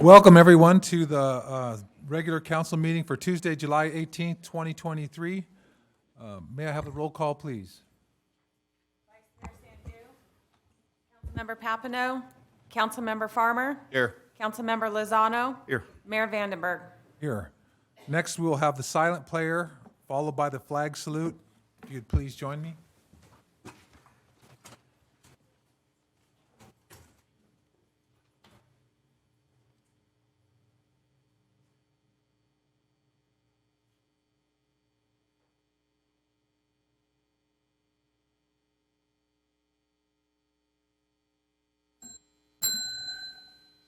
Welcome, everyone, to the regular council meeting for Tuesday, July 18th, 2023. May I have the roll call, please? Vice Mayor Sandu, Councilmember Papineau, Councilmember Farmer, Here. Councilmember Lozano, Here. Mayor Vandenberg. Here. Next, we will have the silent player, followed by the flag salute. If you'd please join me.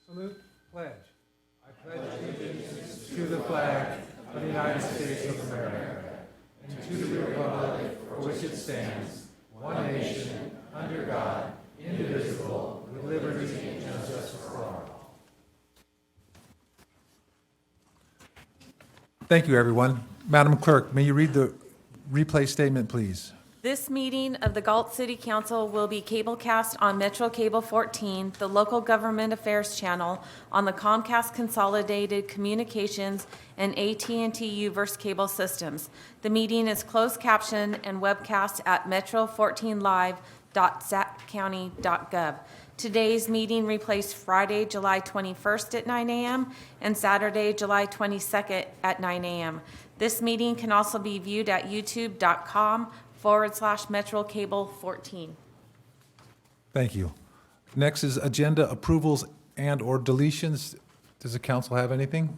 Salute, pledge. I pledge allegiance to the flag of the United States of America and to the republic for which it stands, one nation, under God, indivisible, with liberty and justice for all. Thank you, everyone. Madam Clerk, may you read the replay statement, please? This meeting of the Galt City Council will be cablecast on Metro Cable 14, the local government affairs channel, on the Comcast Consolidated Communications and AT&T Uverse cable systems. The meeting is closed captioned and webcast at metro14live.saccounty.gov. Today's meeting replaced Friday, July 21st at 9 a.m. and Saturday, July 22nd at 9 a.m. This meeting can also be viewed at youtube.com/Metro Cable 14. Thank you. Next is agenda approvals and/or deletions. Does the council have anything?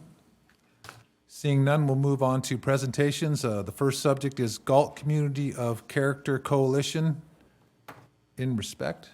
Seeing none, we'll move on to presentations. The first subject is Galt Community of Character Coalition in Respect.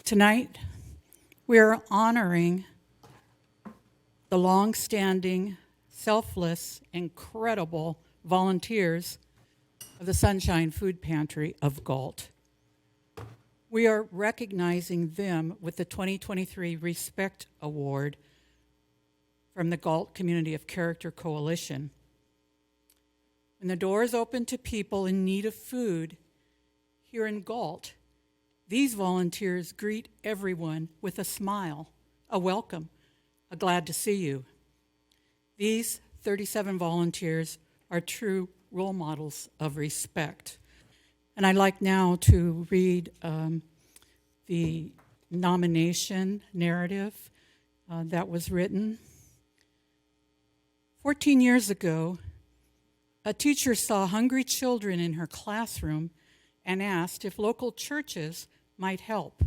Tonight, we are honoring the long-standing, selfless, incredible volunteers of the Sunshine Food Pantry of Galt. We are recognizing them with the 2023 Respect Award from the Galt Community of Character Coalition. When the doors open to people in need of food here in Galt, these volunteers greet everyone with a smile, a welcome, a glad to see you. These 37 volunteers are true role models of respect. And I'd like now to read the nomination narrative that was written. 14 years ago, a teacher saw hungry children in her classroom and asked if local churches might help.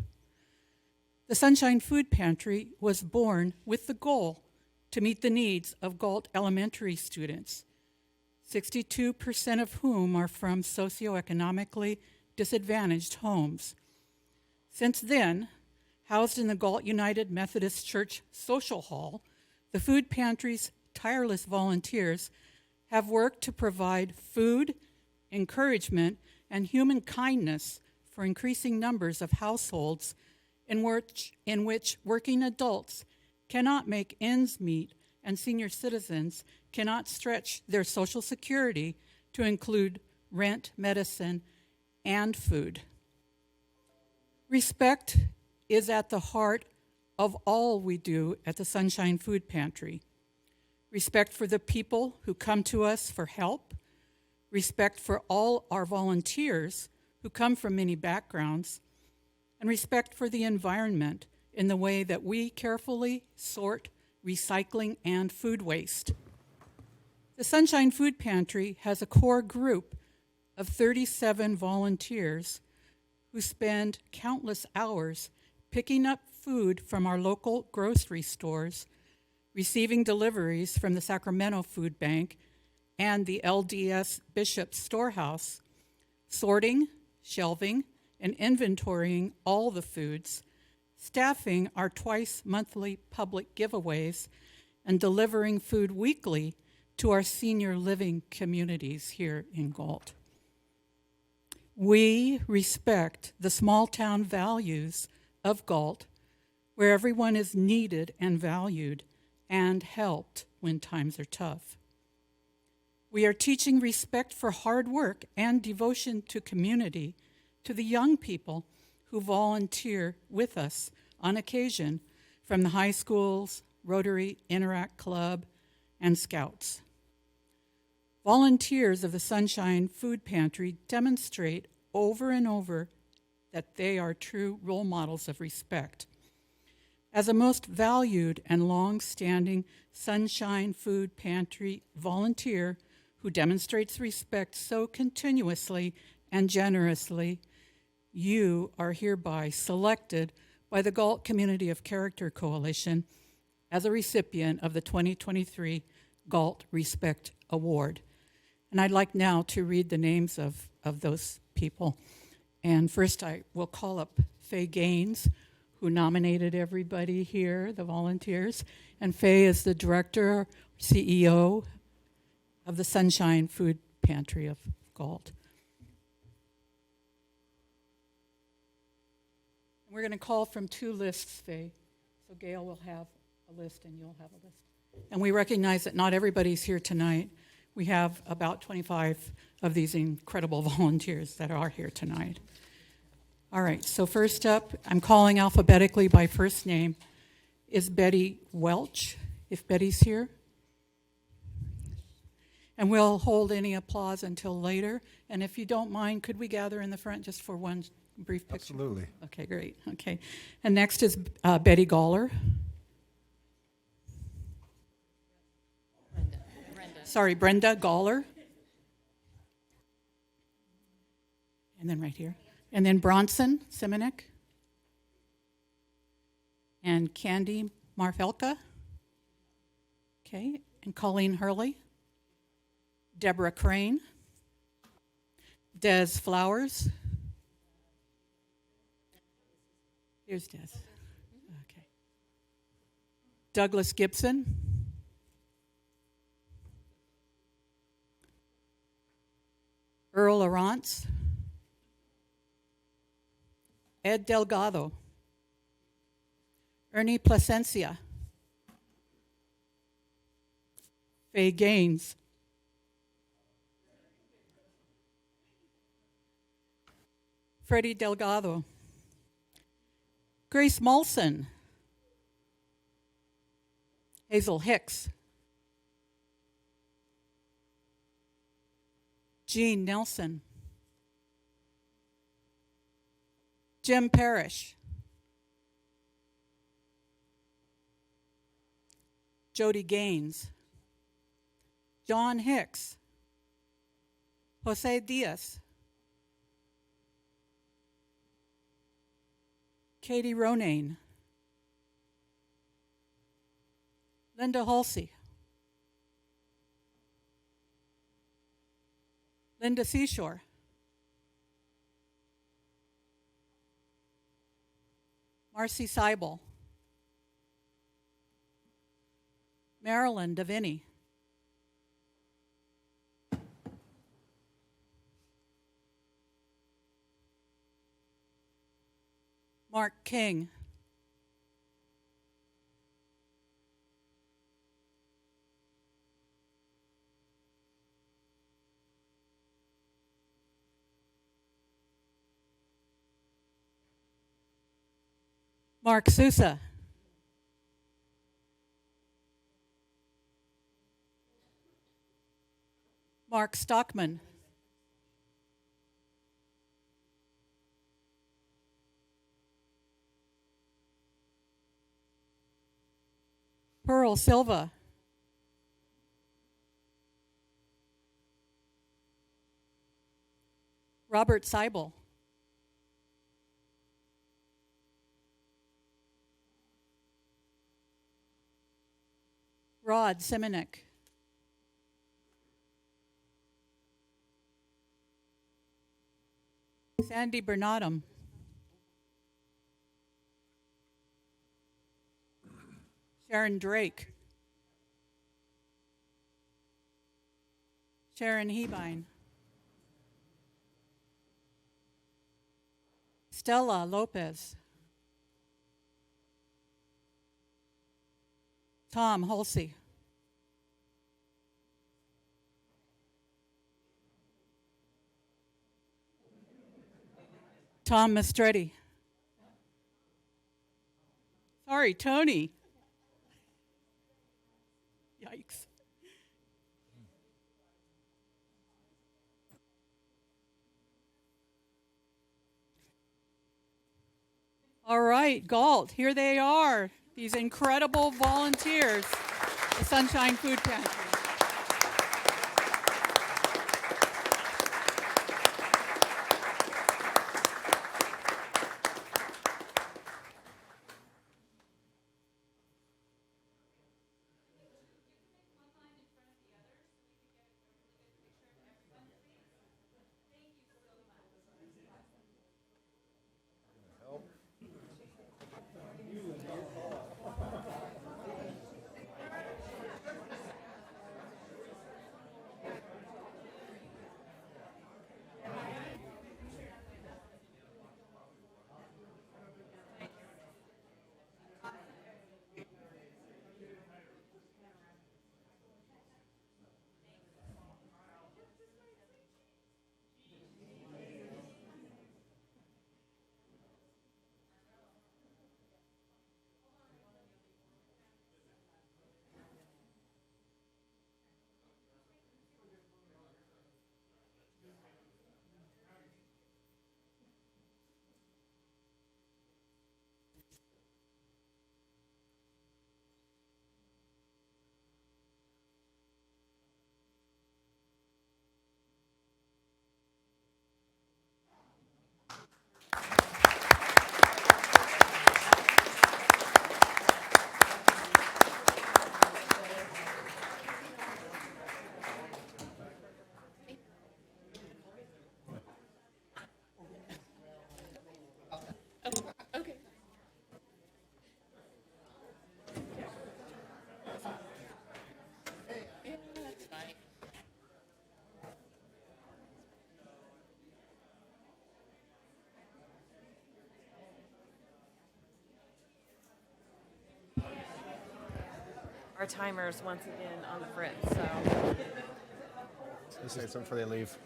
The Sunshine Food Pantry was born with the goal to meet the needs of Galt elementary students, 62% of whom are from socioeconomically disadvantaged homes. Since then, housed in the Galt United Methodist Church Social Hall, the food pantry's tireless volunteers have worked to provide food, encouragement, and human kindness for increasing numbers of households in which working adults cannot make ends meet and senior citizens cannot stretch their Social Security to include rent, medicine, and food. Respect is at the heart of all we do at the Sunshine Food Pantry. Respect for the people who come to us for help, respect for all our volunteers who come from many backgrounds, and respect for the environment in the way that we carefully sort recycling and food waste. The Sunshine Food Pantry has a core group of 37 volunteers who spend countless hours picking up food from our local grocery stores, receiving deliveries from the Sacramento Food Bank and the LDS Bishop Storehouse, sorting, shelving, and inventorying all the foods, staffing our twice-monthly public giveaways, and delivering food weekly to our senior living communities here in Galt. We respect the small town values of Galt, where everyone is needed and valued and helped when times are tough. We are teaching respect for hard work and devotion to community to the young people who volunteer with us on occasion from the high schools, Rotary, Interact Club, and Scouts. Volunteers of the Sunshine Food Pantry demonstrate over and over that they are true role models of respect. As a most valued and long-standing Sunshine Food Pantry volunteer who demonstrates respect so continuously and generously, you are hereby selected by the Galt Community of Character Coalition as a recipient of the 2023 Galt Respect Award. And I'd like now to read the names of those people. And first I will call up Faye Gaines, who nominated everybody here, the volunteers. And Faye is the director, CEO of the Sunshine Food Pantry of Galt. We're going to call from two lists, Faye. So Gail will have a list and you'll have a list. And we recognize that not everybody's here tonight. We have about 25 of these incredible volunteers that are here tonight. All right, so first up, I'm calling alphabetically by first name, is Betty Welch, if Betty's here. And we'll hold any applause until later. And if you don't mind, could we gather in the front just for one brief picture? Absolutely. Okay, great. Okay. And next is Betty Galler. Brenda Galler. And then right here. And then Bronson Simonek. And Candy Marfelka. Okay. And Colleen Hurley. Deborah Crane. Des Flowers. Here's Des. Okay. Douglas Gibson. Earl Arantz. Ed Delgado. Ernie Plasencia. Faye Gaines. Freddie Delgado. Grace Molson. Hazel Hicks. Jean Nelson. Jim Parrish. Jody Gaines. John Hicks. Jose Diaz. Katie Ronayne. Linda Halsey. Linda Seashore. Marcy Seibel. Marilyn Davini. Mark King. Mark Sousa. Mark Stockman. Pearl Silva. Robert Seibel. Rod Simonek. Sandy Bernadum. Sharon Drake. Sharon Hebine. Stella Lopez. Tom Hulsey. Tom Mastretti. Sorry, Tony. Yikes. All right, Galt, here they are, these incredible volunteers, the Sunshine Food Pantry. Our timer's once again on the fritz, so. Let's say something before they leave.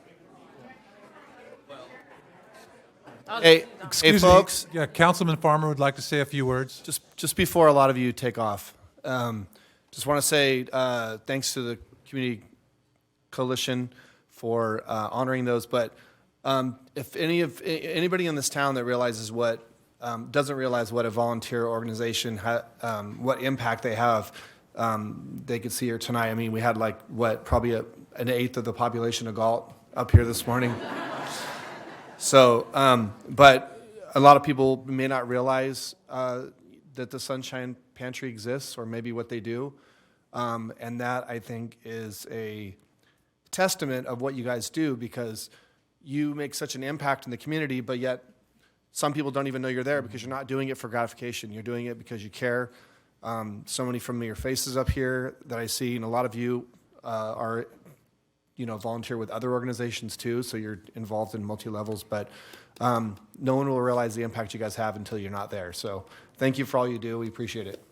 I'll Hey, just leave it on. hey, folks. Yeah, Councilman Farmer would like to say a few words. Just before a lot of you take off, just want to say thanks to the Community Coalition for honoring those. But if anybody in this town that realizes doesn't realize what a volunteer organization, what impact they have, they could see here tonight. I mean, we had probably an eighth of the population of Galt up here this morning. So, but a lot of people may not realize that the Sunshine Pantry exists, or maybe what they do. And that, I think, is a testament of what you guys do, because you make such an impact in the community, but yet some people don't even know you're there because you're not doing it for gratification. You're doing it because you care. So many familiar faces up here that I see, and a lot of you are, volunteer with other organizations too, so you're involved in multi-levels, but no one will realize the impact you guys have until you're not there. So thank you for all you do. We appreciate it.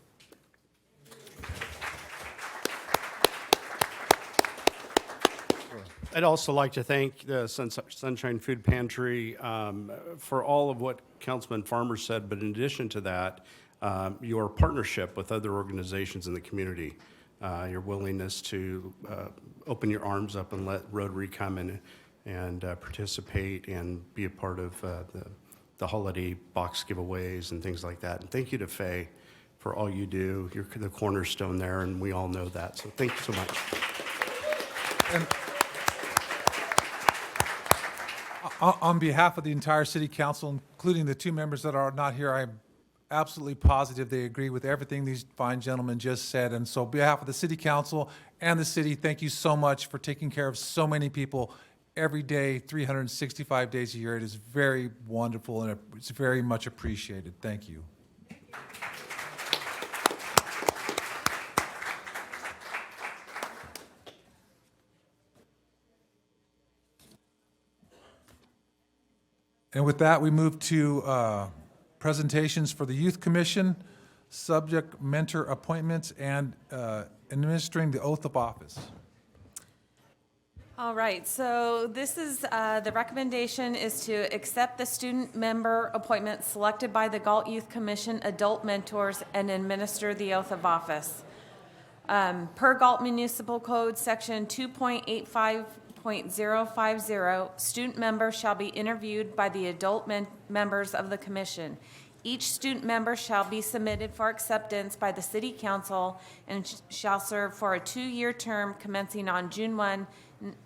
I'd also like to thank the Sunshine Food Pantry for all of what Councilman Farmer said, but in addition to that, your partnership with other organizations in the community, your willingness to open your arms up and let Rotary come in and participate and be a part of the holiday box giveaways and things like that. And thank you to Faye for all you do. You're the cornerstone there, and we all know that. So thank you so much. And on behalf of the entire city council, including the two members that are not here, I'm absolutely positive they agree with everything these fine gentlemen just said. And so on behalf of the city council and the city, thank you so much for taking care of so many people every day, 365 days a year. It is very wonderful, and it's very much appreciated. Thank you. And with that, we move to presentations for the Youth Commission, subject mentor appointments, and administering the oath of office. All right, so this is, the recommendation is to accept the student member appointments selected by the Galt Youth Commission Adult Mentors and administer the oath of office. Per Galt Municipal Code, Section 2.85.050, student members shall be interviewed by the adult members of the commission. Each student member shall be submitted for acceptance by the City Council and shall serve for a 2-year term commencing on June 1,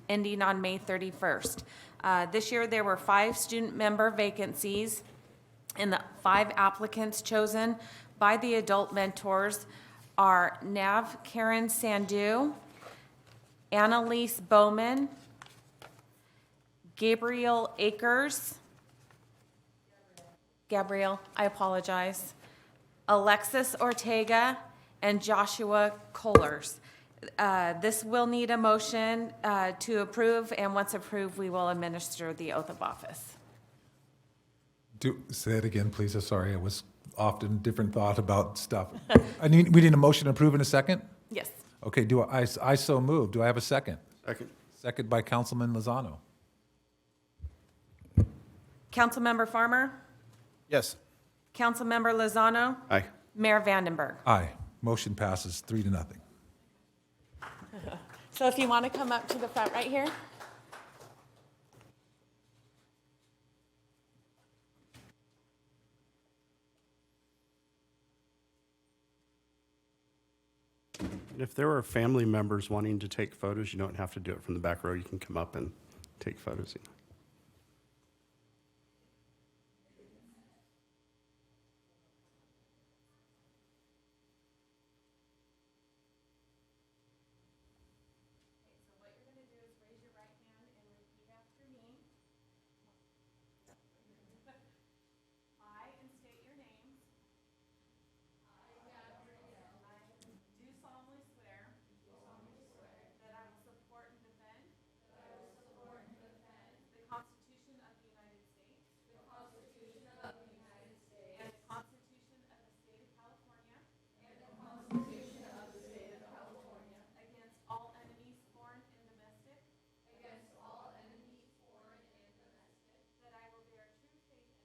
ending on May 31st. This year, there were 5 student member vacancies, and the 5 applicants chosen by the adult mentors are Nav Karen Sandu, Annalise Bowman, Gabriel Akers, Gabrielle, I apologize, Alexis Ortega, and Joshua Kohlers. This will need a motion to approve, and once approved, we will administer the oath of office. Say it again, please. I'm sorry. I was often different thought about stuff. We need a motion to approve in a second? Yes. Okay, I so move. Do I have a second? Second. Second by Councilman Lozano. Councilmember Farmer? Yes. Councilmember Lozano? Aye. Mayor Vandenberg? Aye. Motion passes 3-0. So if you want to come up to the front right here. If there are family members wanting to take photos, you don't have to do it from the back row. You can come up and take photos. I, and state your names. Do solemnly swear. That I will support and defend. The Constitution of the United States. And the Constitution of the State of California. Against all enemies, foreign and domestic. That I will bear true faith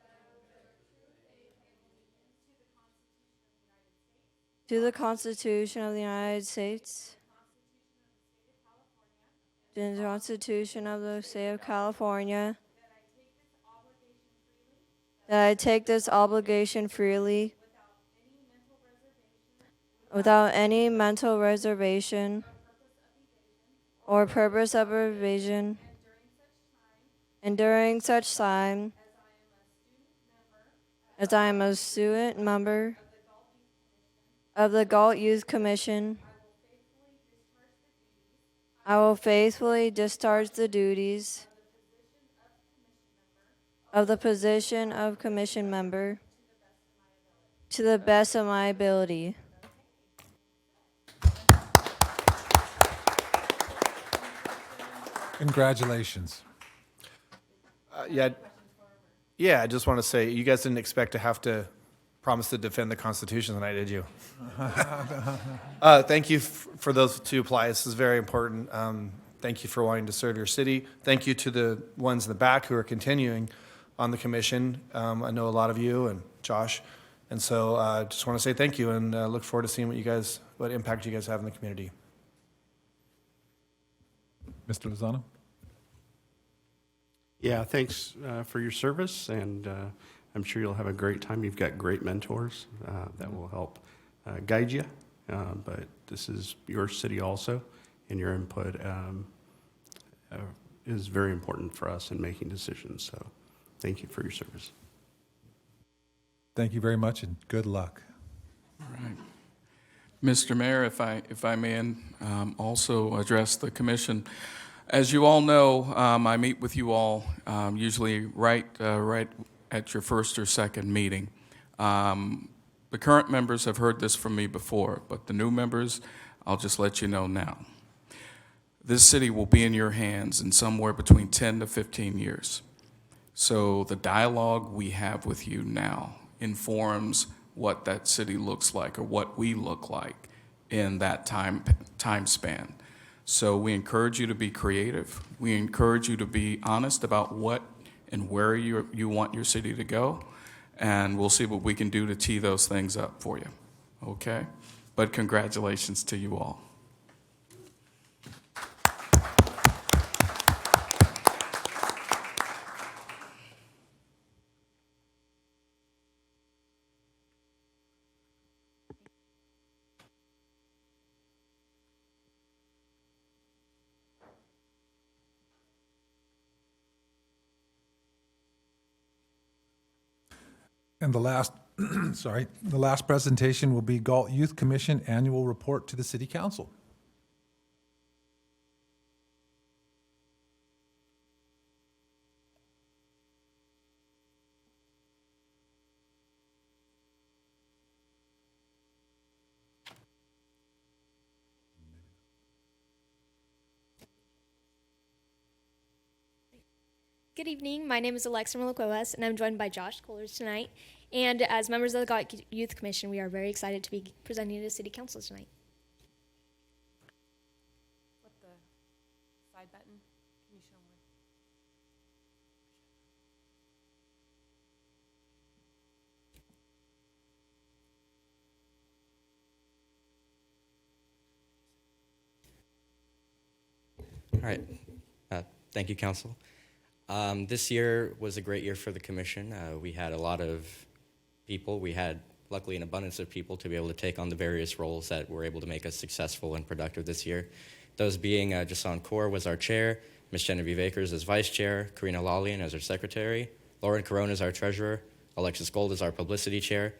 and allegiance. To the Constitution of the United States. To the Constitution of the State of California. That I take this obligation freely. Without any mental reservation. Or purpose of evasion. And during such time. As I am a student member. Of the Galt Youth Commission. I will faithfully discharge the duties of the position of commission member to the best of my ability. Congratulations. Yeah, I just want to say, you guys didn't expect to have to promise to defend the Constitution tonight, did you? Thank you for those to apply. This is very important. Thank you for wanting to serve your city. Thank you to the ones in the back who are continuing on the commission. I know a lot of you and Josh. And so I just want to say thank you and look forward to seeing what impact you guys have in the community. Mr. Lozano? Yeah, thanks for your service, and I'm sure you'll have a great time. You've got great mentors that will help guide you, but this is your city also, and your input is very important for us in making decisions, so thank you for your service. Thank you very much, and good luck. All right. Mr. Mayor, if I may also address the commission. As you all know, I meet with you all usually right at your first or second meeting. The current members have heard this from me before, but the new members, I'll just let you know now. This city will be in your hands in somewhere between 10 to 15 years. So the dialogue we have with you now informs what that city looks like or what we look like in that time span. So we encourage you to be creative. We encourage you to be honest about what and where you want your city to go, and we'll see what we can do to tee those things up for you, okay? But congratulations to you all. And the last, the last presentation will be Galt Youth Commission Annual Report to the City Council. Good evening. My name is Alexa Malacuevas, and I'm joined by Josh Kohlers tonight. And as members of the Galt Youth Commission, we are very excited to be presenting to City Council tonight. Flip the side button. Can you show more? All right. Thank you, Council. This year was a great year for the Commission. We had a lot of people. We had, luckily, an abundance of people to be able to take on the various roles that were able to make us successful and productive this year. Those being Jason Kaur was our chair, Ms. Genevieve Akers as vice chair, Karina Lalian as our secretary, Lauren Corona as our treasurer, Alexis Gold as our publicity chair,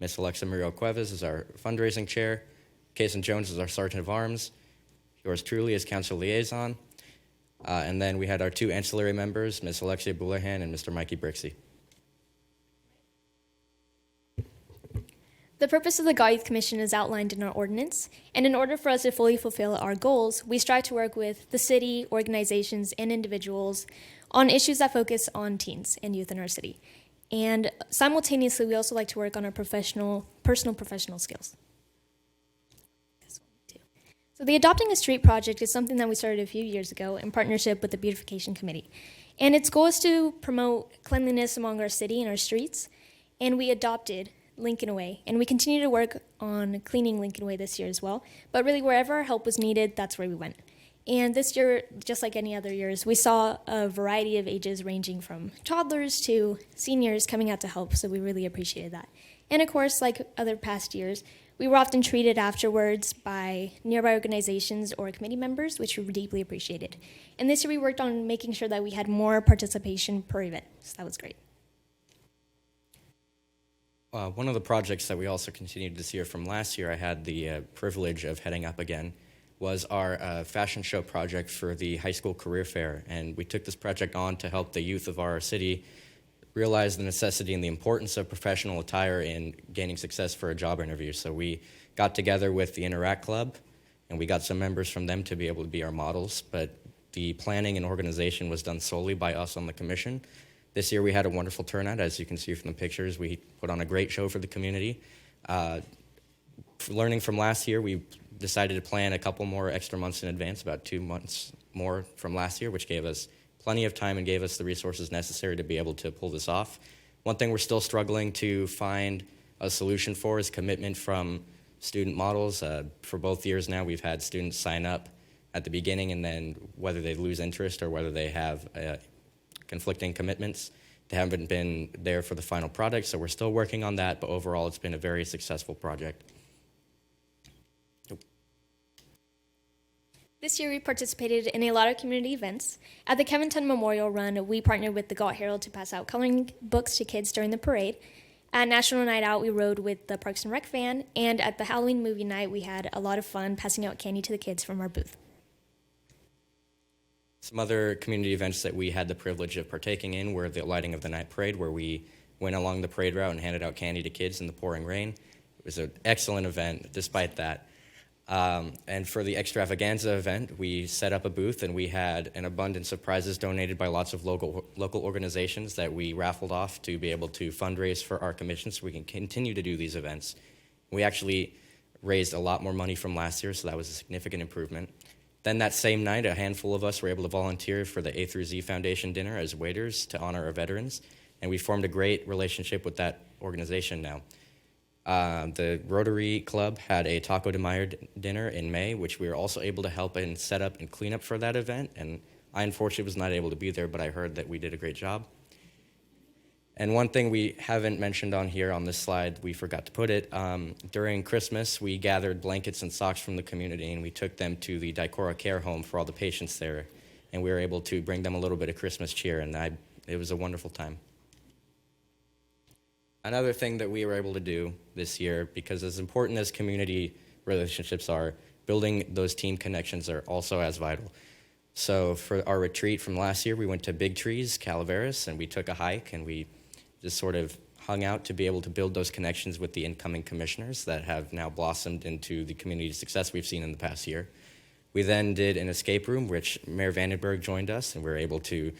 Ms. Alexa Muriel Cuevas as our fundraising chair, Kason Jones as our sergeant of arms, yours truly as council liaison, and then we had our two ancillary members, Ms. Alexia Boulahan and Mr. Mikey Brixey. The purpose of the Galt Youth Commission is outlined in our ordinance, and in order for us to fully fulfill our goals, we strive to work with the city, organizations, and individuals on issues that focus on teens and youth in our city. And simultaneously, we also like to work on our personal professional skills. So the Adopting a Street project is something that we started a few years ago in partnership with the Beautification Committee. And its goal is to promote cleanliness among our city and our streets, and we adopted Lincoln Way. And we continue to work on cleaning Lincoln Way this year as well. But really, wherever our help was needed, that's where we went. And this year, just like any other years, we saw a variety of ages ranging from toddlers to seniors coming out to help, so we really appreciated that. And of course, like other past years, we were often treated afterwards by nearby organizations or committee members, which we deeply appreciated. And this year, we worked on making sure that we had more participation per event, so that was great. One of the projects that we also continued this year from last year, I had the privilege of heading up again, was our fashion show project for the high school career fair. And we took this project on to help the youth of our city realize the necessity and the importance of professional attire in gaining success for a job interview. So we got together with the Interact Club, and we got some members from them to be able to be our models. But the planning and organization was done solely by us on the commission. This year we had a wonderful turnout, as you can see from the pictures. We put on a great show for the community. Learning from last year, we decided to plan a couple more extra months in advance, about 2 months more from last year, which gave us plenty of time and gave us the resources necessary to be able to pull this off. One thing we're still struggling to find a solution for is commitment from student models. For both years now, we've had students sign up at the beginning, and then whether they lose interest or whether they have conflicting commitments, they haven't been there for the final product, so we're still working on that, but overall it's been a very successful project. This year we participated in a lot of community events. At the Kevin Tunn Memorial Run, we partnered with the Galt Herald to pass out coloring books to kids during the parade. At National Night Out, we rode with the Parks and Rec van, and at the Halloween movie night, we had a lot of fun passing out candy to the kids from our booth. Some other community events that we had the privilege of partaking in were the lighting of the night parade, where we went along the parade route and handed out candy to kids in the pouring rain. It was an excellent event, despite that. And for the extravaganza event, we set up a booth and we had an abundance of prizes donated by lots of local organizations that we raffled off to be able to fundraise for our commission so we can continue to do these events. We actually raised a lot more money from last year, so that was a significant improvement. Then that same night, a handful of us were able to volunteer for the A through Z Foundation dinner as waiters to honor our veterans, and we formed a great relationship with that organization now. The Rotary Club had a Taco de Mayo dinner in May, which we were also able to help and set up and clean up for that event. And I unfortunately was not able to be there, but I heard that we did a great job. And one thing we haven't mentioned on here on this slide, we forgot to put it, during Christmas, we gathered blankets and socks from the community and we took them to the Daikora Care Home for all the patients there. And we were able to bring them a little bit of Christmas cheer, and it was a wonderful time. Another thing that we were able to do this year, because as important as community relationships are, building those team connections are also as vital. So for our retreat from last year, we went to Big Trees, Calaveras, and we took a hike, and we just sort of hung out to be able to build those connections with the incoming commissioners that have now blossomed into the community success we've seen in the past year. We then did an escape room, which Mayor Vandenberg joined us, and we were able to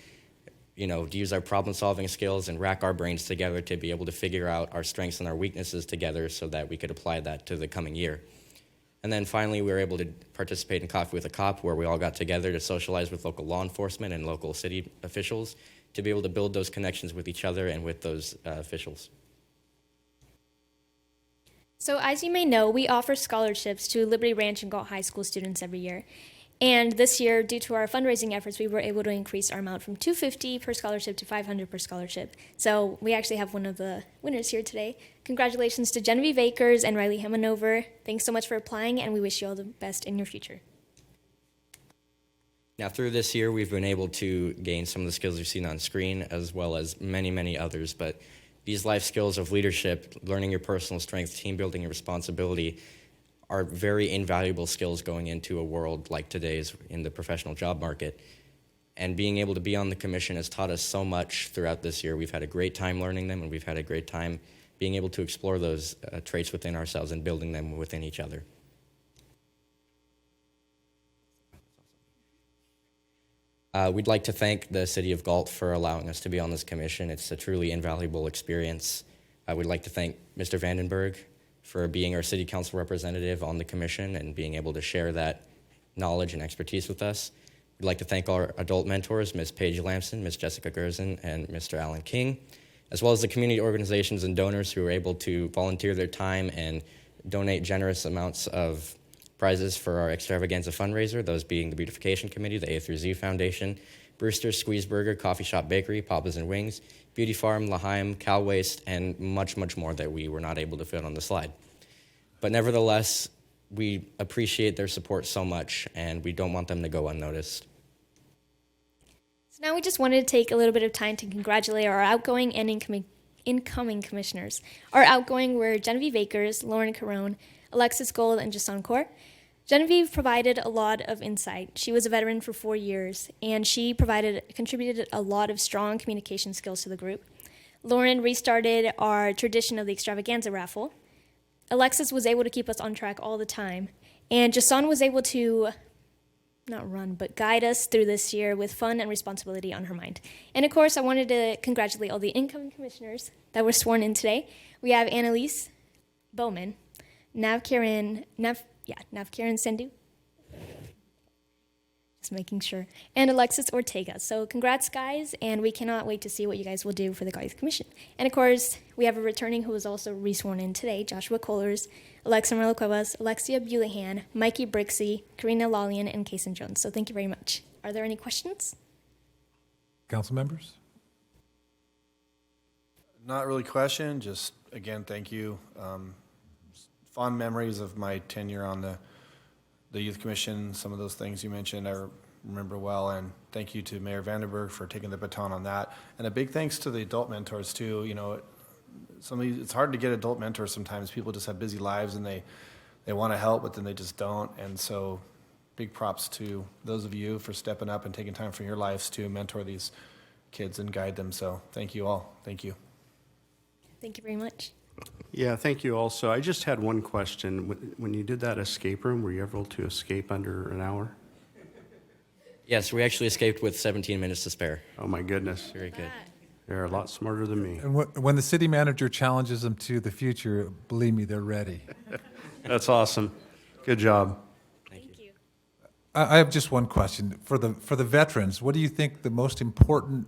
use our problem-solving skills and rack our brains together to be able to figure out our strengths and our weaknesses together so that we could apply that to the coming year. And then finally, we were able to participate in Coffee with a Cop, where we all got together to socialize with local law enforcement and local city officials to be able to build those connections with each other and with those officials. So as you may know, we offer scholarships to Liberty Ranch and Galt High School students every year. And this year, due to our fundraising efforts, we were able to increase our amount from $250 per scholarship to $500 per scholarship. So we actually have one of the winners here today. Congratulations to Genevieve Akers and Riley Hemanover. Thanks so much for applying, and we wish you all the best in your future. Now, through this year, we've been able to gain some of the skills you've seen on screen, as well as many, many others. But these life skills of leadership, learning your personal strengths, team building, and responsibility are very invaluable skills going into a world like today's in the professional job market. And being able to be on the commission has taught us so much throughout this year. We've had a great time learning them, and we've had a great time being able to explore those traits within ourselves and building them within each other. We'd like to thank the City of Galt for allowing us to be on this commission. It's a truly invaluable experience. I would like to thank Mr. Vandenberg for being our City Council representative on the commission and being able to share that knowledge and expertise with us. We'd like to thank our adult mentors, Ms. Paige Lamson, Ms. Jessica Gerson, and Mr. Alan King, as well as the community organizations and donors who were able to volunteer their time and donate generous amounts of prizes for our extravaganza fundraiser, those being the Beautification Committee, the A through Z Foundation, Brewster's Squeeze Burger, Coffee Shop Bakery, Papa's and Wings, Beauty Farm, L'Haim, Cal Waste, and much, much more that we were not able to fit on the slide. But nevertheless, we appreciate their support so much, and we don't want them to go unnoticed. So now we just wanted to take a little bit of time to congratulate our outgoing and incoming commissioners. Our outgoing were Genevieve Akers, Lauren Carone, Alexis Gold, and Jason Kaur. Genevieve provided a lot of insight. She was a veteran for 4 years, and she contributed a lot of strong communication skills to the group. Lauren restarted our tradition of the extravaganza raffle. Alexis was able to keep us on track all the time, and Jason was able to not run, but guide us through this year with fun and responsibility on her mind. And of course, I wanted to congratulate all the incoming commissioners that were sworn in today. We have Annalise Bowman, Nav Karen Sendu, just making sure, and Alexis Ortega. So congrats, guys, and we cannot wait to see what you guys will do for the Guardians Commission. And of course, we have a returning who was also re-sworn in today, Joshua Kohlers, Alexa Merlo Cuevas, Alexia Bulihan, Mikey Brixey, Karina Lalian, and Kason Jones. So thank you very much. Are there any questions? Council members? Not really question, just again, thank you. Fond memories of my tenure on the Youth Commission, some of those things you mentioned, I remember well, and thank you to Mayor Vandenberg for taking the baton on that. And a big thanks to the adult mentors too. You know, it's hard to get adult mentors sometimes. People just have busy lives and they want to help, but then they just don't. And so big props to those of you for stepping up and taking time from your lives to mentor these kids and guide them. So thank you all. Thank you. Thank you very much. Yeah, thank you also. I just had one question. When you did that escape room, were you able to escape under an hour? Yes, we actually escaped with 17 minutes to spare. Oh, my goodness. Very good. They're a lot smarter than me. And when the city manager challenges them to the future, believe me, they're ready. That's awesome. Good job. Thank you. I have just one question. For the veterans, what do you think the most important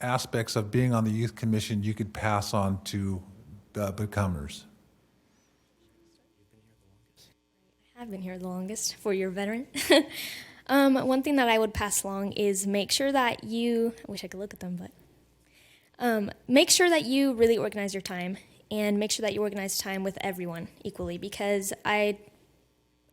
aspects of being on the youth commission you could pass on to the becomers? I have been here the longest, 4-year veteran. One thing that I would pass along is make sure that you, I wish I could look at them, but make sure that you really organize your time and make sure that you organize time with everyone equally, because I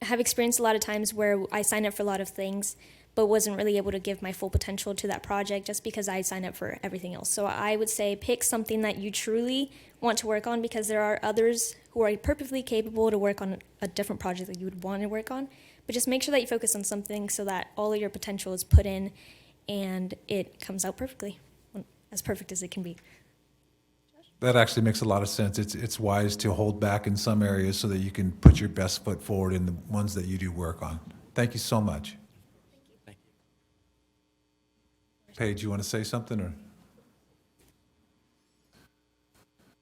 have experienced a lot of times where I signed up for a lot of things but wasn't really able to give my full potential to that project just because I signed up for everything else. So I would say pick something that you truly want to work on, because there are others who are perfectly capable to work on a different project that you would want to work on. But just make sure that you focus on something so that all of your potential is put in and it comes out perfectly, as perfect as it can be. That actually makes a lot of sense. It's wise to hold back in some areas so that you can put your best foot forward in the ones that you do work on. Thank you so much. Thank you. Paige, you want to say something, or?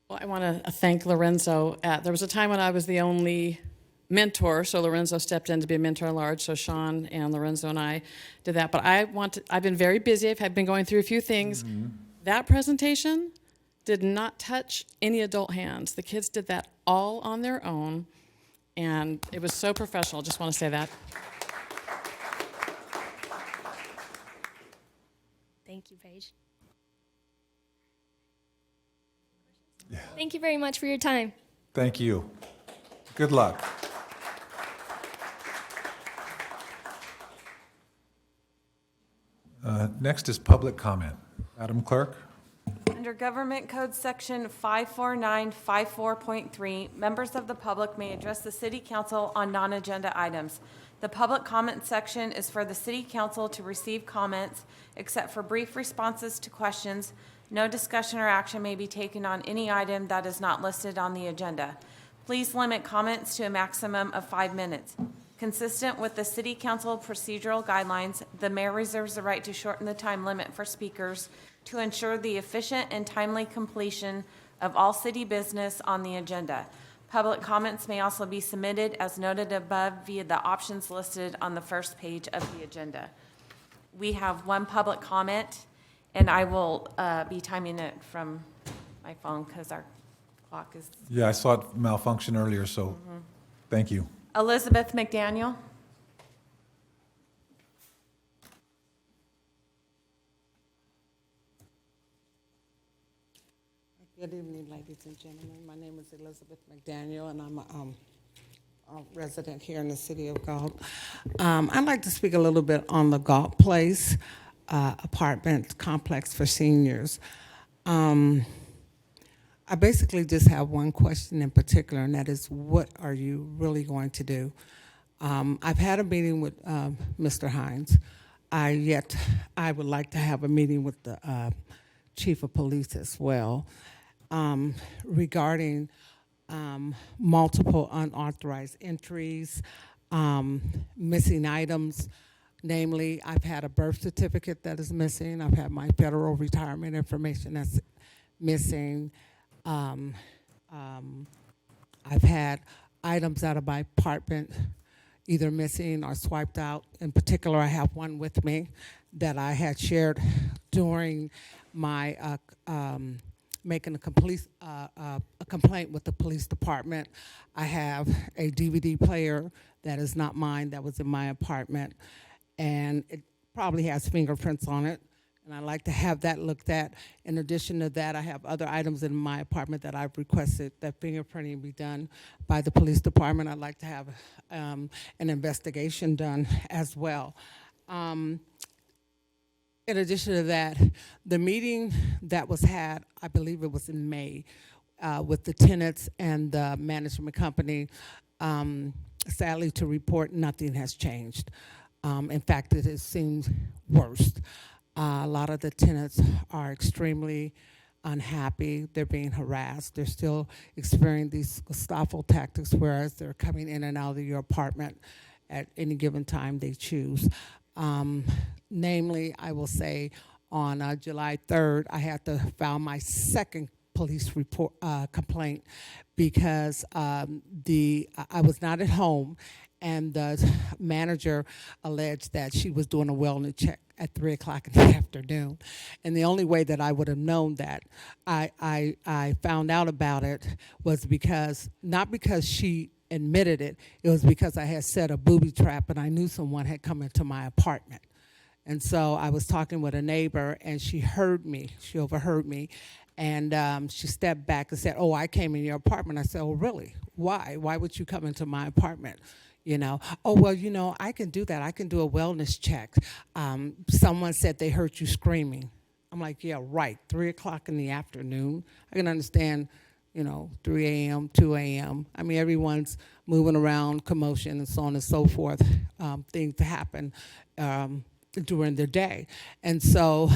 Well, I want to thank Lorenzo. There was a time when I was the only mentor, so Lorenzo stepped in to be a mentor at large. So Sean and Lorenzo and I did that. But I've been very busy. I've been going through a few things. Mm-hmm. That presentation did not touch any adult hands. The kids did that all on their own, and it was so professional. Just want to say that. Thank you, Paige. Yeah. Thank you very much for your time. Thank you. Good luck. Next is public comment. Madam Clerk? Under Government Code Section 54954.3, members of the public may address the City Council on non-agenda items. The public comment section is for the City Council to receive comments, except for brief responses to questions. No discussion or action may be taken on any item that is not listed on the agenda. Please limit comments to a maximum of 5 minutes. Consistent with the City Council procedural guidelines, the mayor reserves the right to shorten the time limit for speakers to ensure the efficient and timely completion of all city business on the agenda. Public comments may also be submitted as noted above via the options listed on the first page of the agenda. We have one public comment, and I will be timing it from my phone because our clock is... Yeah, I saw it malfunction earlier, so thank you. Elizabeth McDaniel. Good evening, ladies and gentlemen. My name is Elizabeth McDaniel, and I'm a resident here in the city of Galt. I'd like to speak a little bit on the Galt Place apartment complex for seniors. I basically just have one question in particular, and that is, what are you really going to do? I've had a meeting with Mr. Hines. I would like to have a meeting with the chief of police as well, regarding multiple unauthorized entries, missing items. Namely, I've had a birth certificate that is missing. I've had my federal retirement information that's missing. I've had items out of my apartment either missing or swiped out. In particular, I have one with me that I had shared during my making a complaint with the police department. I have a DVD player that is not mine, that was in my apartment, and it probably has fingerprints on it, and I'd like to have that looked at. In addition to that, I have other items in my apartment that I've requested that fingerprinting be done by the police department. I'd like to have an investigation done as well. In addition to that, the meeting that was had, I believe it was in May, with the tenants and the management company, sadly to report, nothing has changed. In fact, it seems worse. A lot of the tenants are extremely unhappy. They're being harassed. They're still experiencing these Gestapo tactics, whereas they're coming in and out of your apartment at any given time they choose. Namely, I will say on July 3rd, I had to file my second police report complaint because I was not at home, and the manager alleged that she was doing a wellness check at 3 o'clock in the afternoon. And the only way that I would have known that I found out about it was because, not because she admitted it, it was because I had set a booby trap and I knew someone had come into my apartment. And so I was talking with a neighbor, and she heard me, she overheard me, and she stepped back and said, "Oh, I came in your apartment." I said, "Oh, really? Why? Why would you come into my apartment?" You know, "Oh, well, you know, I can do that. I can do a wellness check. Someone said they heard you screaming." I'm like, "Yeah, right, 3 o'clock in the afternoon. I can understand, you know, 3 a.m., 2 a.m. I mean, everyone's moving around, commotion, and so on and so forth. Things happen during the day." And so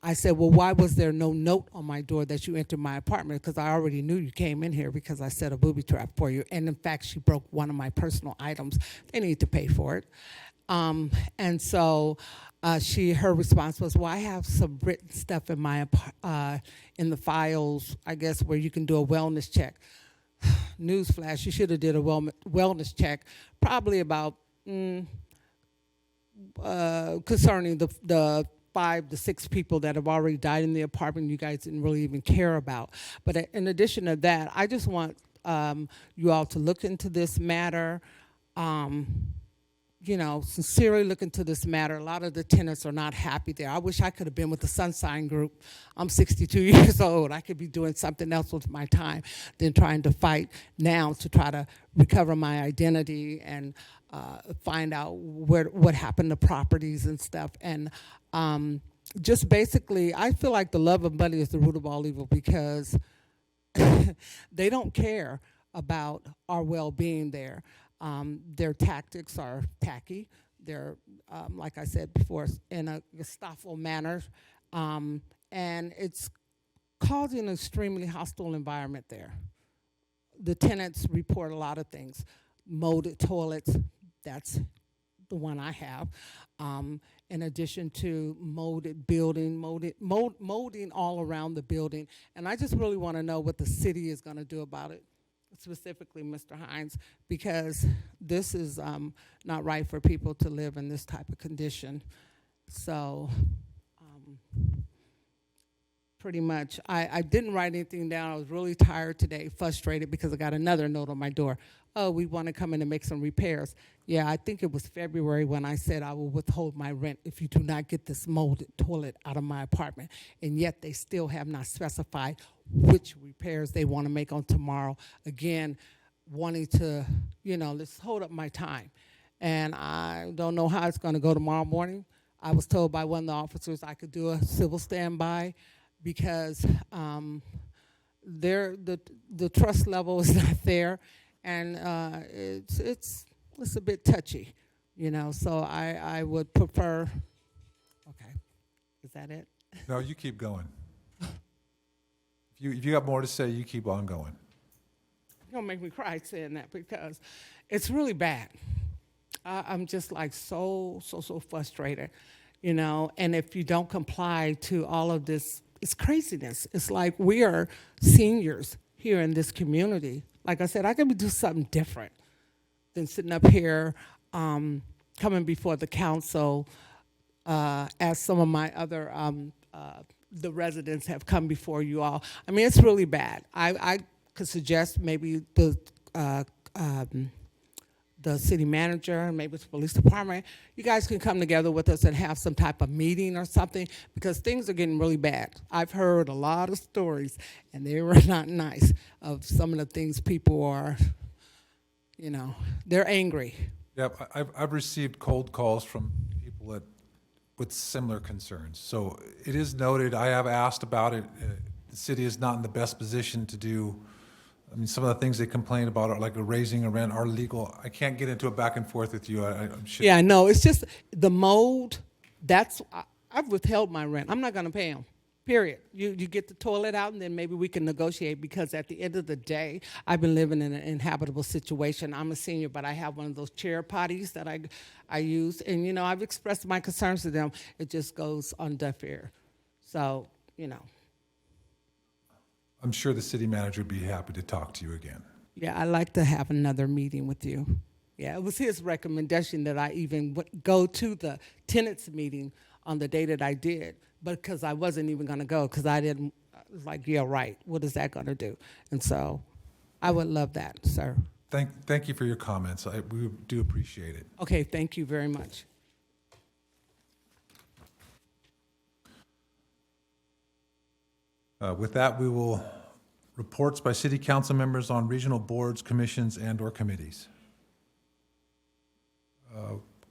I said, "Well, why was there no note on my door that you entered my apartment? Because I already knew you came in here because I set a booby trap for you. And in fact, she broke one of my personal items. They need to pay for it." And so her response was, "Well, I have some written stuff in my in the files, I guess, where you can do a wellness check." Newsflash, you should have did a wellness check probably about concerning the 5 to 6 people that have already died in the apartment you guys didn't really even care about. But in addition to that, I just want you all to look into this matter. You know, sincerely look into this matter. A lot of the tenants are not happy there. I wish I could have been with the Sunshine Group. I'm 62 years old. I could be doing something else with my time than trying to fight now to try to recover my identity and find out what happened to properties and stuff. And just basically, I feel like the love of money is the root of all evil, because they don't care about our well-being there. Their tactics are tacky. They're, like I said before, in a Gestapo manner, and it's causing an extremely hostile environment there. The tenants report a lot of things. Molded toilets, that's the one I have. In addition to molded building, molding all around the building. And I just really want to know what the city is going to do about it, specifically Mr. Hines, because this is not right for people to live in this type of condition. So pretty much, I didn't write anything down. I was really tired today, frustrated, because I got another note on my door. "Oh, we want to come in and make some repairs." Yeah, I think it was February when I said I will withhold my rent if you do not get this molded toilet out of my apartment. And yet they still have not specified which repairs they want to make on tomorrow. Again, wanting to, you know, let's hold up my time. And I don't know how it's going to go tomorrow morning. I was told by one of the officers I could do a civil standby because the trust level is not there. And it's a bit touchy, you know, so I would prefer, okay, is that it? No, you keep going. If you got more to say, you keep on going. You're gonna make me cry saying that, because it's really bad. I'm just like so frustrated, you know, and if you don't comply to all of this, it's craziness. It's like we are seniors here in this community. Like I said, I could do something different than sitting up here coming before the council as some of my other, the residents have come before you all. I mean, it's really bad. I could suggest maybe the city manager and maybe the police department, you guys can come together with us and have some type of meeting or something, because things are getting really bad. I've heard a lot of stories, and they were not nice, of some of the things people are, you know, they're angry. Yeah, I've received cold calls from people with similar concerns. So it is noted. I have asked about it. The city is not in the best position to do. I mean, some of the things they complain about are like raising a rent are legal. I can't get into a back and forth with you. I'm sure. Yeah, I know. It's just the mold. I've withheld my rent. I'm not going to pay them. period. You get the toilet out, and then maybe we can negotiate, because at the end of the day, I've been living in an inhabitable situation. I'm a senior, but I have one of those chair potties that I use, and, you know, I've expressed my concerns to them. It just goes on deaf ear. So, you know. I'm sure the city manager would be happy to talk to you again. Yeah, I'd like to have another meeting with you. Yeah, it was his recommendation that I even go to the tenants meeting on the day that I did, but because I wasn't even going to go, because I was like, yeah, right, what is that going to do? And so I would love that, sir. Thank you for your comments. We do appreciate it. Okay, thank you very much. With that, we will reports by city council members on regional boards, commissions, and/or committees.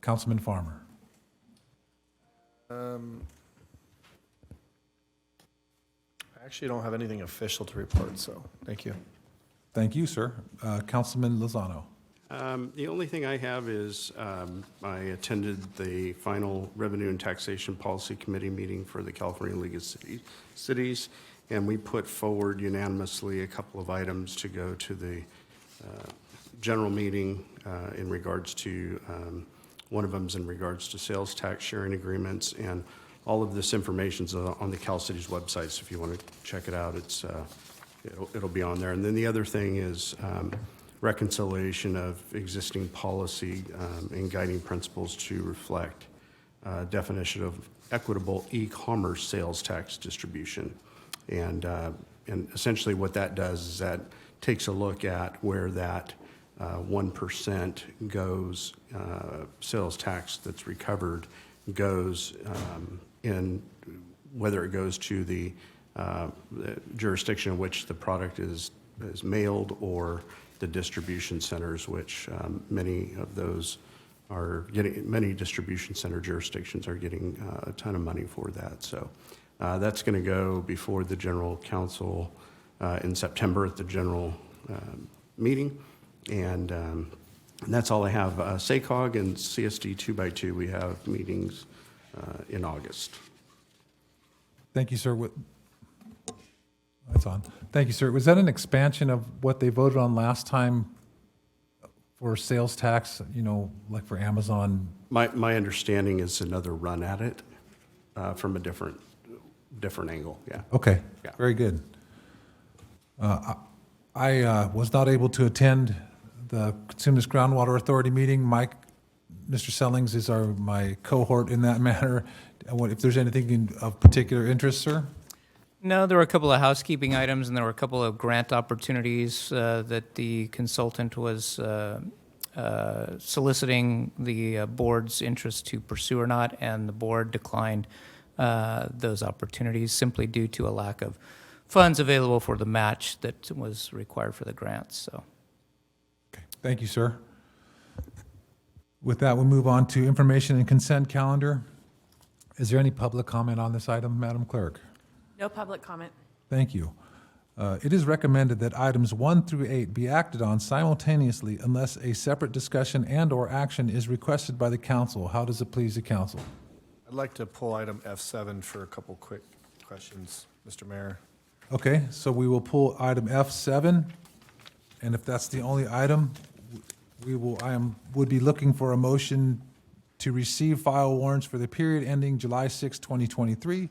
Councilman Farmer. I actually don't have anything official to report, so thank you. Thank you, sir. Councilman Lozano. The only thing I have is I attended the final Revenue and Taxation Policy Committee meeting for the California League of Cities, and we put forward unanimously a couple of items to go to the general meeting in regards to, one of them is in regards to sales tax sharing agreements, and all of this information's on the Cal Cities website, so if you want to check it out, it'll be on there. And then the other thing is reconciliation of existing policy and guiding principles to reflect definition of equitable e-commerce sales tax distribution. And essentially what that does is that takes a look at where that 1% goes, sales tax that's recovered goes in, whether it goes to the jurisdiction in which the product is mailed, or the distribution centers, which many of those are getting, many distribution center jurisdictions are getting a ton of money for that. So that's going to go before the general council in September at the general meeting. And that's all I have. SACOG and CSD 2x2, we have meetings in August. Thank you, sir. That's on. Thank you, sir. Was that an expansion of what they voted on last time for sales tax, you know, like for Amazon? My understanding is another run at it from a different angle, yeah. Okay, Yeah. very good. I was not able to attend the Consumers Groundwater Authority meeting. Mr. Sellings is my cohort in that matter. If there's anything of particular interest, sir? No, there were a couple of housekeeping items, and there were a couple of grant opportunities that the consultant was soliciting the board's interest to pursue or not, and the board declined those opportunities simply due to a lack of funds available for the match that was required for the grants. So, Okay, thank you, sir. With that, we'll move on to information and consent calendar. Is there any public comment on this item, Madam Clerk? No public comment. Thank you. It is recommended that items 1 through 8 be acted on simultaneously unless a separate discussion and/or action is requested by the council. How does it please the council? I'd like to pull item F7 for a couple quick questions, Mr. Mayor. Okay, so we will pull item F7, and if that's the only item, I would be looking for a motion to receive file warrants for the period ending July 6, 2023,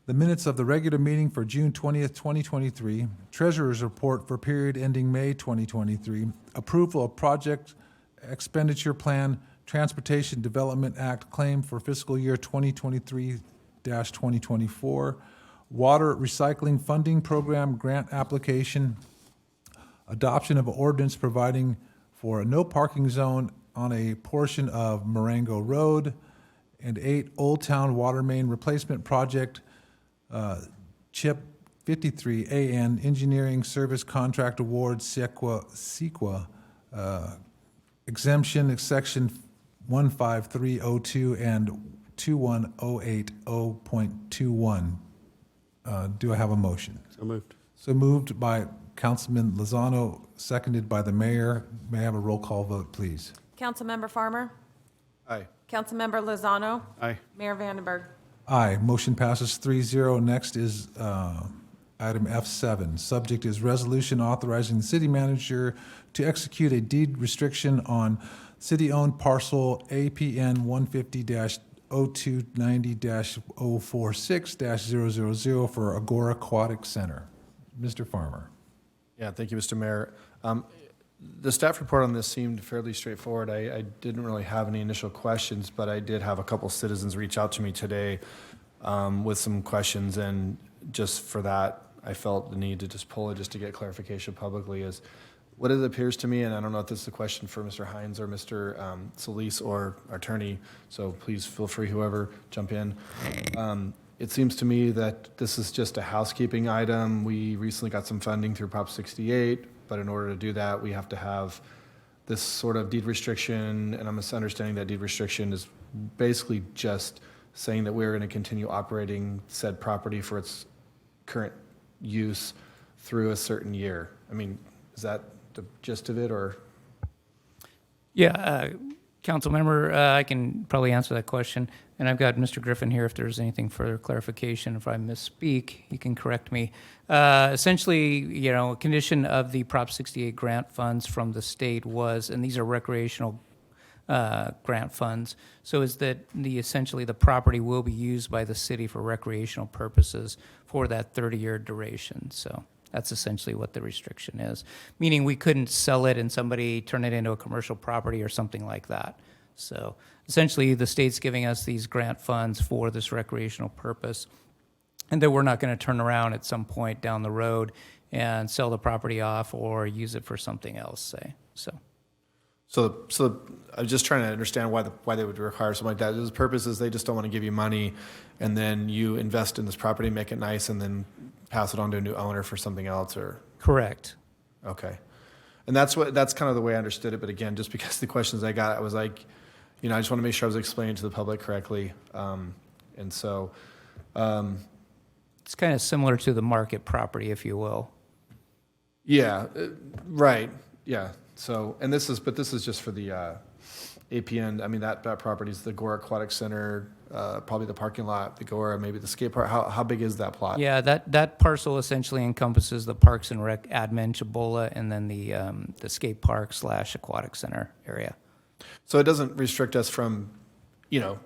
the minutes of the regular meeting for June 20th, 2023, treasurer's report for period ending May 2023, approval of project expenditure plan, Transportation Development Act claim for fiscal year 2023-2024, water recycling funding program grant application, adoption of an ordinance providing for a no parking zone on a portion of Marengo Road, and 8, Old Town Water Main Replacement Project, CHIP 53AN Engineering Service Contract Award, CEQA, exemption section 15302 and 21080.21. Do I have a motion? So moved. So moved by Councilman Lozano, seconded by the mayor. May I have a roll call vote, please? Councilmember Farmer? Aye. Councilmember Lozano? Aye. Mayor Vandenberg? Aye. Motion passes 3-0. Next is item F7. Subject is resolution authorizing the city manager to execute a deed restriction on city-owned parcel APN 150-0290-046-000 for Agora Aquatic Center. Mr. Farmer. Yeah, thank you, Mr. Mayor. The staff report on this seemed fairly straightforward. I didn't really have any initial questions, but I did have a couple citizens reach out to me today with some questions, and just for that, I felt the need to just pull it just to get clarification publicly. Is what it appears to me, and I don't know if this is a question for Mr. Hines or Mr. Solis or our attorney, so please feel free, whoever, jump in. It seems to me that this is just a housekeeping item. We recently got some funding through Prop 68, but in order to do that, we have to have this sort of deed restriction, and I'm misunderstanding that deed restriction is basically just saying that we're going to continue operating said property for its current use through a certain year. I mean, is that the gist of it, or? Yeah, council member, I can probably answer that question. And I've got Mr. Griffin here if there's anything further clarification. If I misspeak, he can correct me. Essentially, you know, a condition of the Prop 68 grant funds from the state was, and these are recreational grant funds, so is that essentially the property will be used by the city for recreational purposes for that 30-year duration. So that's essentially what the restriction is, meaning we couldn't sell it and somebody turn it into a commercial property or something like that. So essentially, the state's giving us these grant funds for this recreational purpose, and that we're not going to turn around at some point down the road and sell the property off or use it for something else, say. So I was just trying to understand why they would require something like that. The purpose is they just don't want to give you money, and then you invest in this property, make it nice, and then pass it on to a new owner for something else, or? Correct. Okay. And that's kind of the way I understood it, but again, just because the questions I got, I was like, you know, I just want to make sure I was explaining to the public correctly. And so. It's kind of similar to the market property, if you will. Yeah, right. Yeah. So, and this is just for the APN. I mean, that property is the Agora Aquatic Center, probably the parking lot, the Agora, maybe the skate park. How big is that plot? Yeah, that parcel essentially encompasses the Parks and Rec admin, Chabola, and then the skate park / aquatic center area. So it doesn't restrict us from, you know,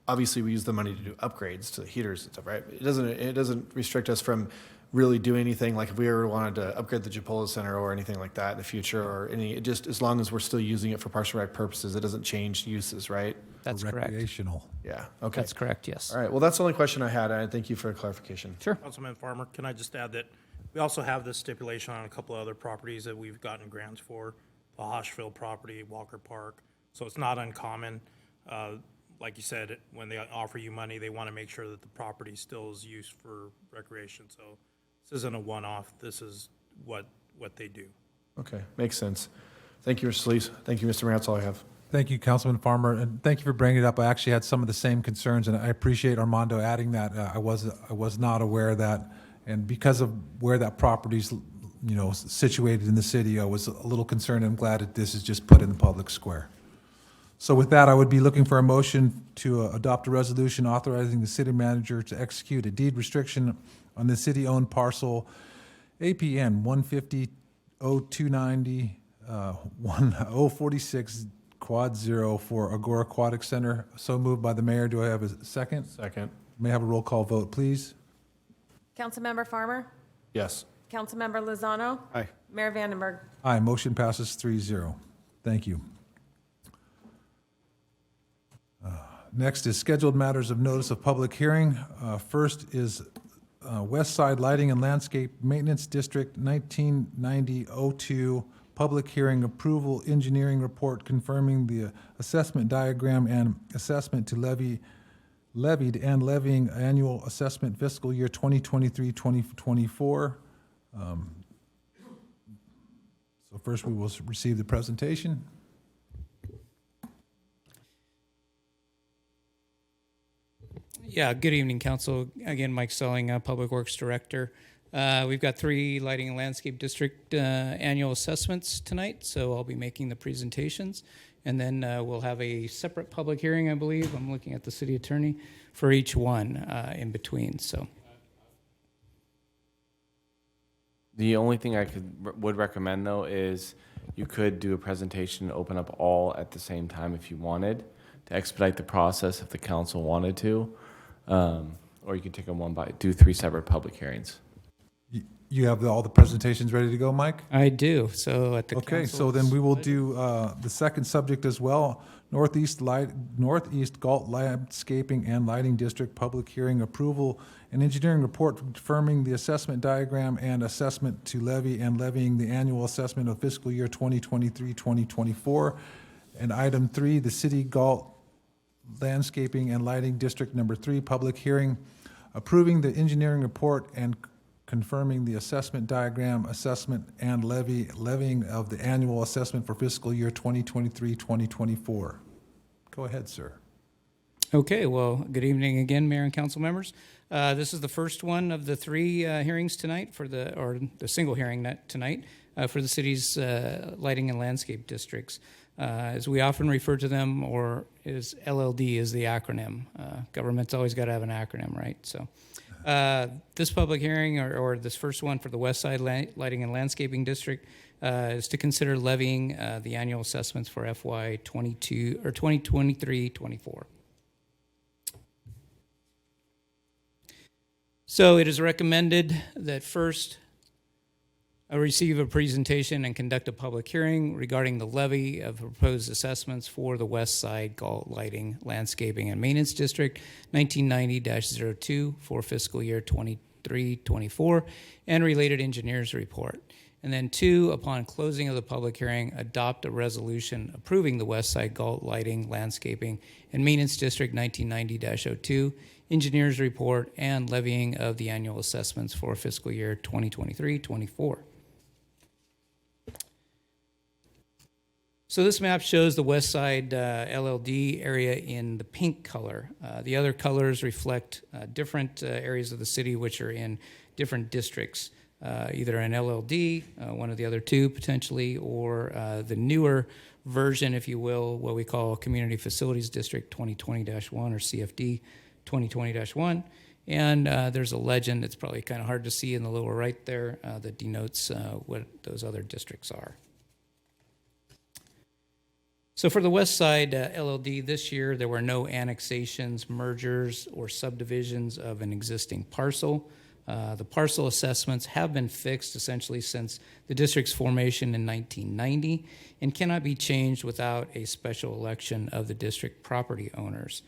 obviously we use the money to do upgrades to the heaters and stuff, right? It doesn't restrict us from really doing anything, like if we ever wanted to upgrade the Chipola Center or anything like that in the future, or just as long as we're still using it for Parks and Rec purposes, it doesn't change uses, right? That's correct. Recreational. Yeah, okay. That's correct, yes. All right, well, that's the only question I had, and I thank you for the clarification. Sure. Councilman Farmer, can I just add that we also have this stipulation on a couple of other properties that we've gotten grants for, the Hoshville property, Walker Park, so it's not uncommon. Like you said, when they offer you money, they want to make sure that the property still is used for recreation, so this isn't a one-off, this is what they do. Okay, makes sense. Thank you, Mr. Solis. Thank you, Mr. Mayor, that's all I have. Thank you, Councilman Farmer, and thank you for bringing it up. I actually had some of the same concerns, and I appreciate Armando adding that. I was not aware of that, and because of where that property's, you know, situated in the city, I was a little concerned. I'm glad that this is just put in the public square. So with that, I would be looking for a motion to adopt a resolution authorizing the city manager to execute a deed restriction on the city-owned parcel APN 150-0290-1046 Quad 0 for Agora Aquatic Center. So moved by the mayor. Do I have a second? Second. May I have a roll call vote, please? Councilmember Farmer? Yes. Councilmember Lozano? Aye. Mayor Vandenberg? Aye, motion passes 3-0. Thank you. Next is scheduled matters of notice of public hearing. First is Westside Lighting and Landscape Maintenance District 1990-02 public hearing approval engineering report confirming the assessment diagram and assessment to Levied and Levying annual assessment fiscal year 2023-2024. So first we will receive the presentation. Yeah, good evening, Council. Again, Mike Stelling, Public Works Director. We've got 3 Lighting and Landscape District annual assessments tonight, so I'll be making the presentations. And then we'll have a separate public hearing, I believe. I'm looking at the city attorney for each one in between. So the only thing I would recommend, though, is you could do a presentation, open up all at the same time if you wanted, to expedite the process if the council wanted to. Or you could take them do 3 separate public hearings. You have all the presentations ready to go, Mike? I do. So at the Okay, so then we will do the second subject as well. Northeast Galt Landscaping and Lighting District Public Hearing Approval and Engineering Report confirming the assessment diagram and assessment to levy and levying the annual assessment of fiscal year 2023-2024. And item 3, the City Galt Landscaping and Lighting District Number 3 Public Hearing approving the engineering report and confirming the assessment diagram, assessment and levying of the annual assessment for fiscal year 2023-2024. Go ahead, sir. Okay, well, good evening again, Mayor and council members. This is the first one of the 3 hearings tonight or the single hearing tonight for the city's lighting and landscape districts. As we often refer to them, or as LLD is the acronym. Government's always got to have an acronym, right? So this public hearing, or this first one for the Westside Lighting and Landscaping District, is to consider levying the annual assessments for FY 22 or 2023-24. So it is recommended that first I receive a presentation and conduct a public hearing regarding the levy of proposed assessments for the Westside Galt Lighting, Landscaping, and Maintenance District 1990-02 for fiscal year 23-24 and related engineers report. And then 2, upon closing of the public hearing, adopt a resolution approving the Westside Galt Lighting, Landscaping, and Maintenance District 1990-02 engineers report and levying of the annual assessments for fiscal year 2023-24. So this map shows the Westside LLD area in the pink color. The other colors reflect different areas of the city which are in different districts, either an LLD, one of the other 2 potentially, or the newer version, if you will, what we call Community Facilities District 2020-1 or CFD 2020-1. And there's a legend that's probably kind of hard to see in the lower right there that denotes what those other districts are. So for the Westside LLD this year, there were no annexations, mergers, or subdivisions of an existing parcel. The parcel assessments have been fixed essentially since the district's formation in 1990 and cannot be changed without a special election of the district property owners.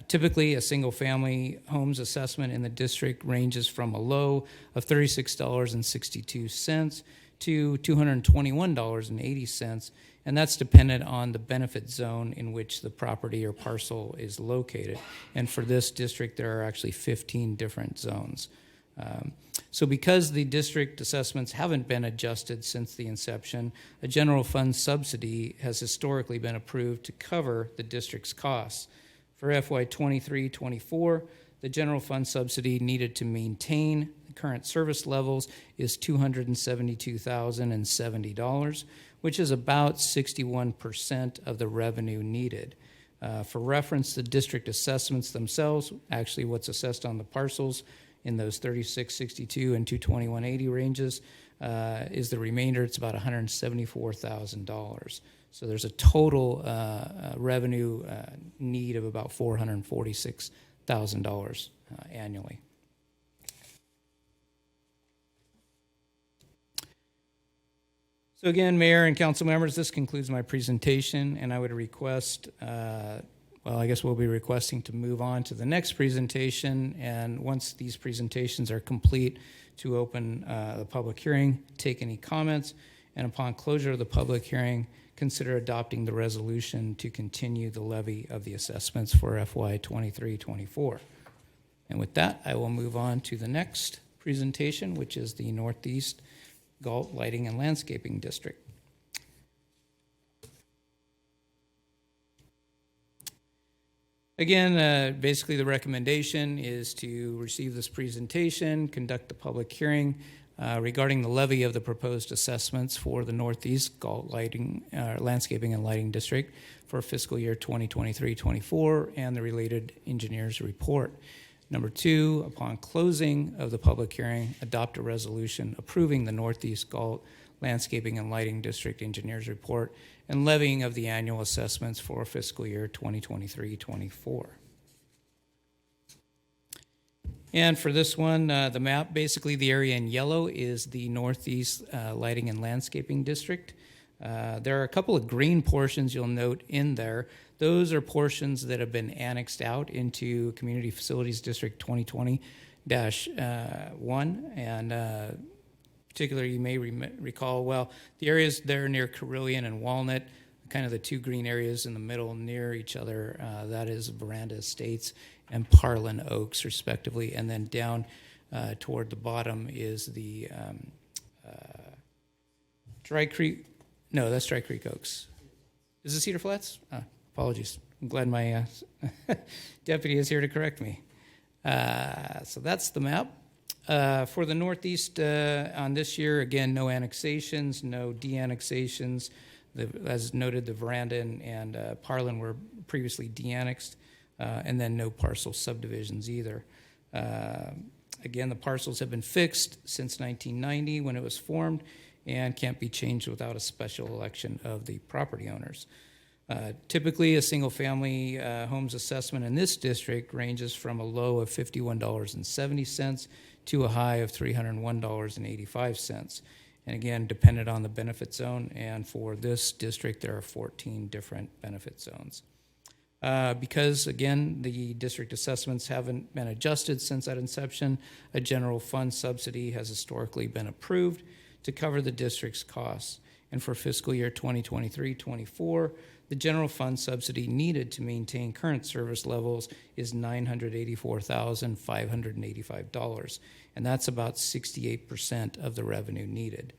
Typically, a single-family homes assessment in the district ranges from a low of $36.62 to $221.80, and that's dependent on the benefit zone in which the property or parcel is located. And for this district, there are actually 15 different zones. So because the district assessments haven't been adjusted since the inception, a general fund subsidy has historically been approved to cover the district's costs. For FY 23-24, the general fund subsidy needed to maintain the current service levels is $272,070, which is about 61% of the revenue needed. For reference, the district assessments themselves, actually what's assessed on the parcels in those 3662 and 22180 ranges, is the remainder. It's about $174,000. So there's a total revenue need of about $446,000 annually. So again, Mayor and council members, this concludes my presentation, and I would request, well, I guess we'll be requesting to move on to the next presentation, and once these presentations are complete, to open the public hearing, take any comments, and upon closure of the public hearing, consider adopting the resolution to continue the levy of the assessments for FY 23-24. And with that, I will move on to the next presentation, which is the Northeast Galt Lighting and Landscaping District. Again, basically the recommendation is to receive this presentation, conduct the public hearing regarding the levy of the proposed assessments for the Northeast Galt Landscaping and Lighting District for fiscal year 2023-24 and the related engineer's report. Number 2, upon closing of the public hearing, adopt a resolution approving the Northeast Galt Landscaping and Lighting District engineer's report and levying of the annual assessments for fiscal year 2023-24. And for this one, the map, basically the area in yellow is the Northeast Lighting and Landscaping District. There are a couple of green portions you'll note in there. Those are portions that have been annexed out into Community Facilities District 2020-1. And particularly, you may recall, well, the areas there near Carillion and Walnut, kind of the two green areas in the middle near each other, that is Veranda Estates and Parlin Oaks, respectively. And then down toward the bottom is the Dry Creek. No, that's Dry Creek Oaks. Is it Cedar Flats? Apologies. I'm glad my deputy is here to correct me. So that's the map. For the Northeast on this year, again, no annexations, no de-annexations. As noted, the Veranda and Parlin were previously de-annexed, and then no parcel subdivisions either. Again, the parcels have been fixed since 1990 when it was formed and can't be changed without a special election of the property owners. Typically, a single-family homes assessment in this district ranges from a low of $51.70 to a high of $301.85. And again, dependent on the benefit zone, and for this district, there are 14 different benefit zones. Because, again, the district assessments haven't been adjusted since that inception, a general fund subsidy has historically been approved to cover the district's costs. And for fiscal year 2023-24, the general fund subsidy needed to maintain current service levels is $984,585, and that's about 68% of the revenue needed.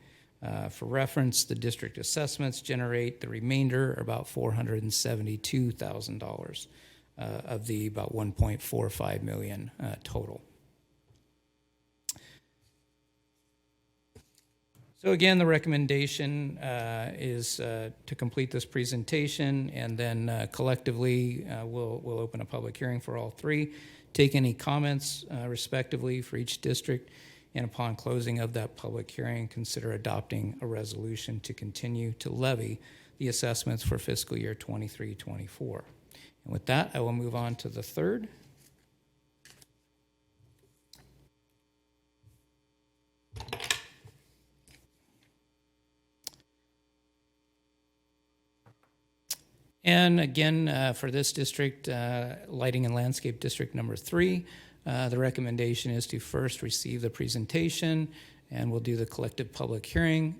For reference, the district assessments generate the remainder, about $472,000 of the about $1.45 million total. So again, the recommendation is to complete this presentation, and then collectively we'll open a public hearing for all three, take any comments respectively for each district, and upon closing of that public hearing, consider adopting a resolution to continue to levy the assessments for fiscal year 23-24. And with that, I will move on to the third. And again, for this district, Lighting and Landscape District number 3, the recommendation is to first receive the presentation, and we'll do the collective public hearing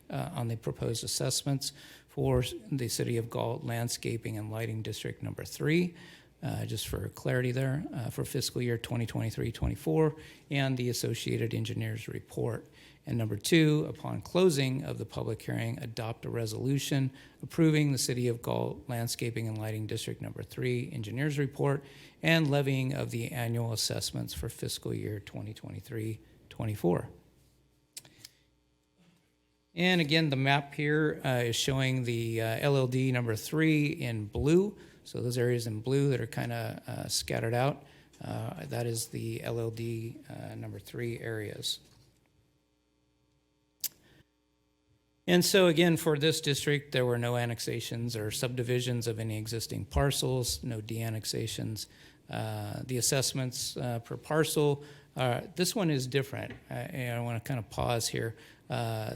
on the proposed assessments for the City of Galt Landscaping and Lighting District number 3, just for clarity there, for fiscal year 2023-24, and the associated engineer's report. And number 2, upon closing of the public hearing, adopt a resolution approving the City of Galt Landscaping and Lighting District number 3 engineer's report and levying of the annual assessments for fiscal year 2023-24. And again, the map here is showing the LLD number 3 in blue. So those areas in blue that are kind of scattered out, that is the LLD number 3 areas. And so again, for this district, there were no annexations or subdivisions of any existing parcels, no de-annexations. The assessments per parcel, this one is different. And I want to kind of pause here.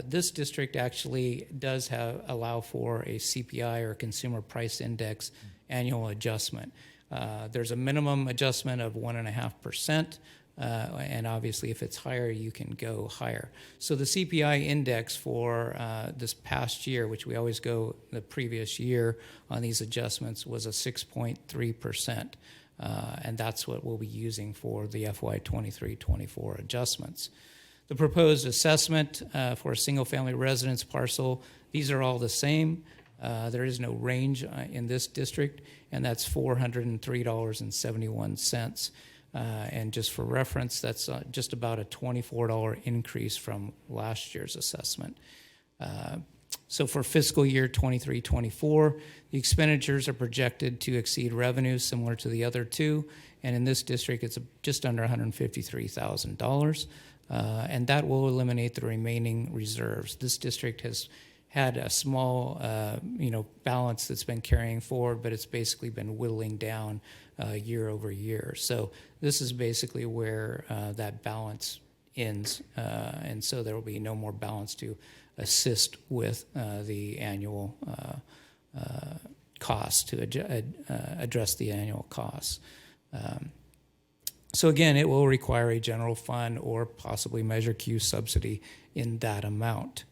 This district actually does allow for a CPI or Consumer Price Index annual adjustment. There's a minimum adjustment of 1.5%. And obviously, if it's higher, you can go higher. So the CPI index for this past year, which we always go the previous year on these adjustments, was a 6.3%. And that's what we'll be using for the FY 23-24 adjustments. The proposed assessment for a single-family residence parcel, these are all the same. There is no range in this district, and that's $403.71. And just for reference, that's just about a $24 increase from last year's assessment. So for fiscal year 23-24, the expenditures are projected to exceed revenues similar to the other two, and in this district, it's just under $153,000, and that will eliminate the remaining reserves. This district has had a small, balance that's been carrying forward, but it's basically been whittling down year over year. So this is basically where that balance ends, and so there will be no more balance to assist with the annual costs, to address the annual costs. So again, it will require a general fund or possibly Measure Q subsidy in that amount.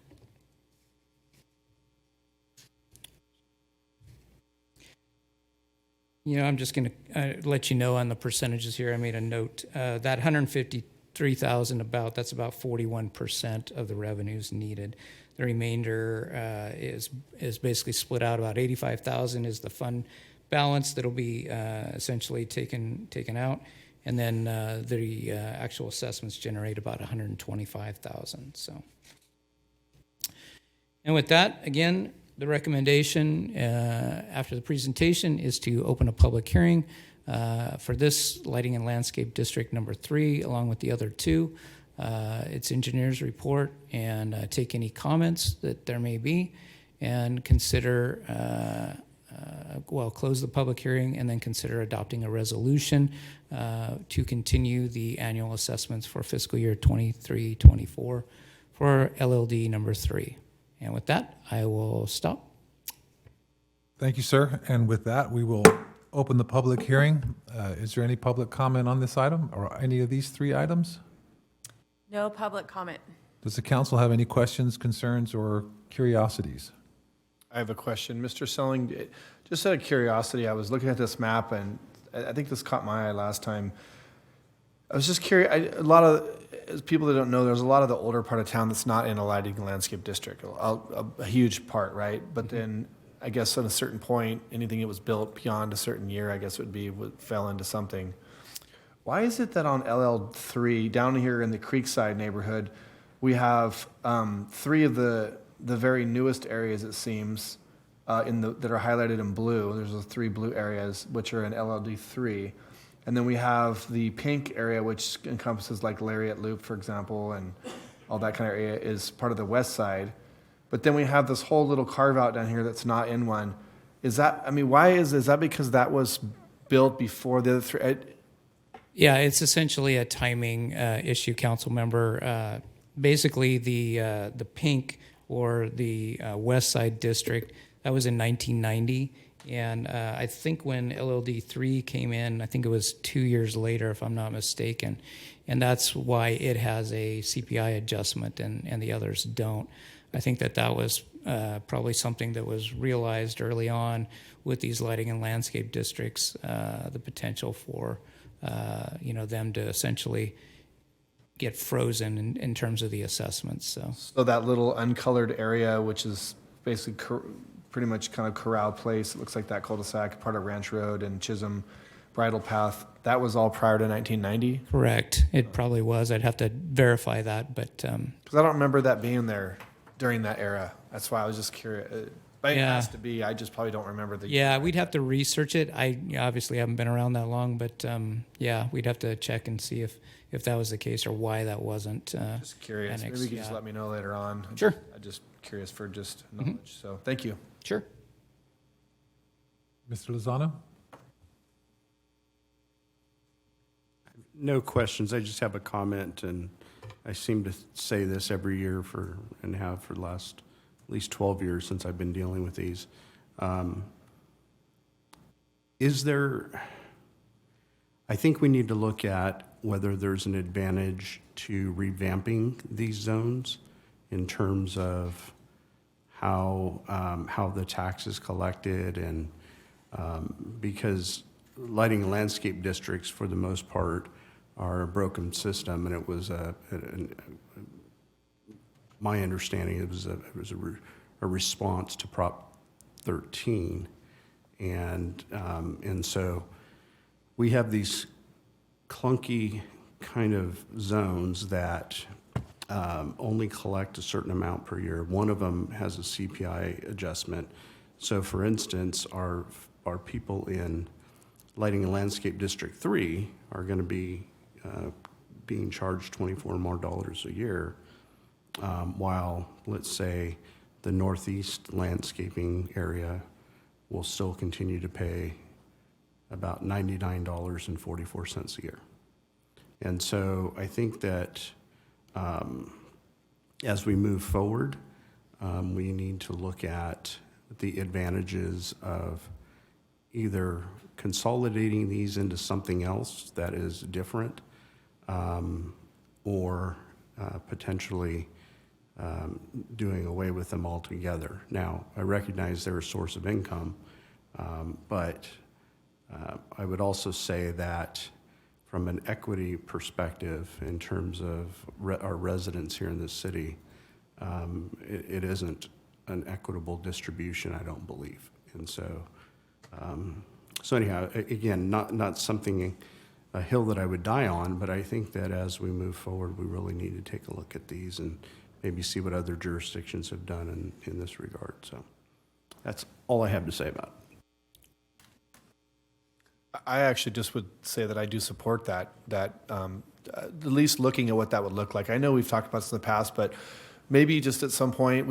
I'm just going to let you know on the percentages here. I made a note. That 153,000, that's about 41% of the revenues needed. The remainder is basically split out. About 85,000 is the fund balance that'll be essentially taken out, and then the actual assessments generate about 125,000. So, and with that, again, the recommendation after the presentation is to open a public hearing for this Lighting and Landscape District number 3, along with the other two. Its engineer's report, and take any comments that there may be, and consider, close the public hearing, and then consider adopting a resolution to continue the annual assessments for fiscal year 23-24 for LLD number 3. And with that, I will stop. Thank you, sir. And with that, we will open the public hearing. Is there any public comment on this item or any of these 3 items? No public comment. Does the council have any questions, concerns, or curiosities? I have a question. Mr. Selling, just out of curiosity, I was looking at this map, and I think this caught my eye last time. I was just curious, as people that don't know, there's a lot of the older part of town that's not in a lighting landscape district, a huge part, right? But then I guess at a certain point, anything that was built beyond a certain year, I guess fell into something. Why is it that on LL3, down here in the Creekside neighborhood, we have 3 of the very newest areas, it seems, that are highlighted in blue. There's the 3 blue areas, which are in LLD3. And then we have the pink area, which encompasses like Lariat Loop, for example, and all that kind of area is part of the Westside. But then we have this whole little carve out down here that's not in one. Is that because that was built before the other 3? Yeah, it's essentially a timing issue, council member. Basically, the pink, or the Westside district, that was in 1990. And I think when LLD 3 came in, I think it was 2 years later, if I'm not mistaken. And that's why it has a CPI adjustment and the others don't. I think that was probably something that was realized early on with these lighting and landscape districts, the potential for them to essentially get frozen in terms of the assessments. So that little uncolored area, which is basically pretty much kind of corral place, it looks like that cul-de-sac, part of Ranch Road and Chisholm Bridle Path, that was all prior to 1990? Correct. It probably was. I'd have to verify that, but because I don't remember that being there during that era. That's why I was just curious. But it has to be. I just probably don't remember the. Yeah, we'd have to research it. I obviously haven't been around that long, but we'd have to check and see if that was the case or why that wasn't. Just curious. Maybe you can just let me know later on. Sure. I'm just curious for just knowledge. So thank you. Sure. Mr. Lozano? No questions. I just have a comment, and I seem to say this every year and have for the last at least 12 years since I've been dealing with these. I think we need to look at whether there's an advantage to revamping these zones in terms of how the tax is collected, and because lighting and landscape districts, for the most part, are a broken system, and it was my understanding it was a response to Prop 13. And so we have these clunky kind of zones that only collect a certain amount per year. One of them has a CPI adjustment. So for instance, our people in Lighting and Landscape District 3 are going to be being charged $24 more a year, while, let's say, the Northeast landscaping area will still continue to pay about $99.44 a year. And so I think that as we move forward, we need to look at the advantages of either consolidating these into something else that is different, or potentially doing away with them altogether. Now, I recognize they're a source of income, but I would also say that from an equity perspective, in terms of our residents here in this city, it isn't an equitable distribution, I don't believe. And so, so anyhow, again, not something, a hill that I would die on, but I think that as we move forward, we really need to take a look at these and maybe see what other jurisdictions have done in this regard. So that's all I have to say about it. I actually just would say that I do support that at least looking at what that would look like. I know we've talked about this in the past, but maybe just at some point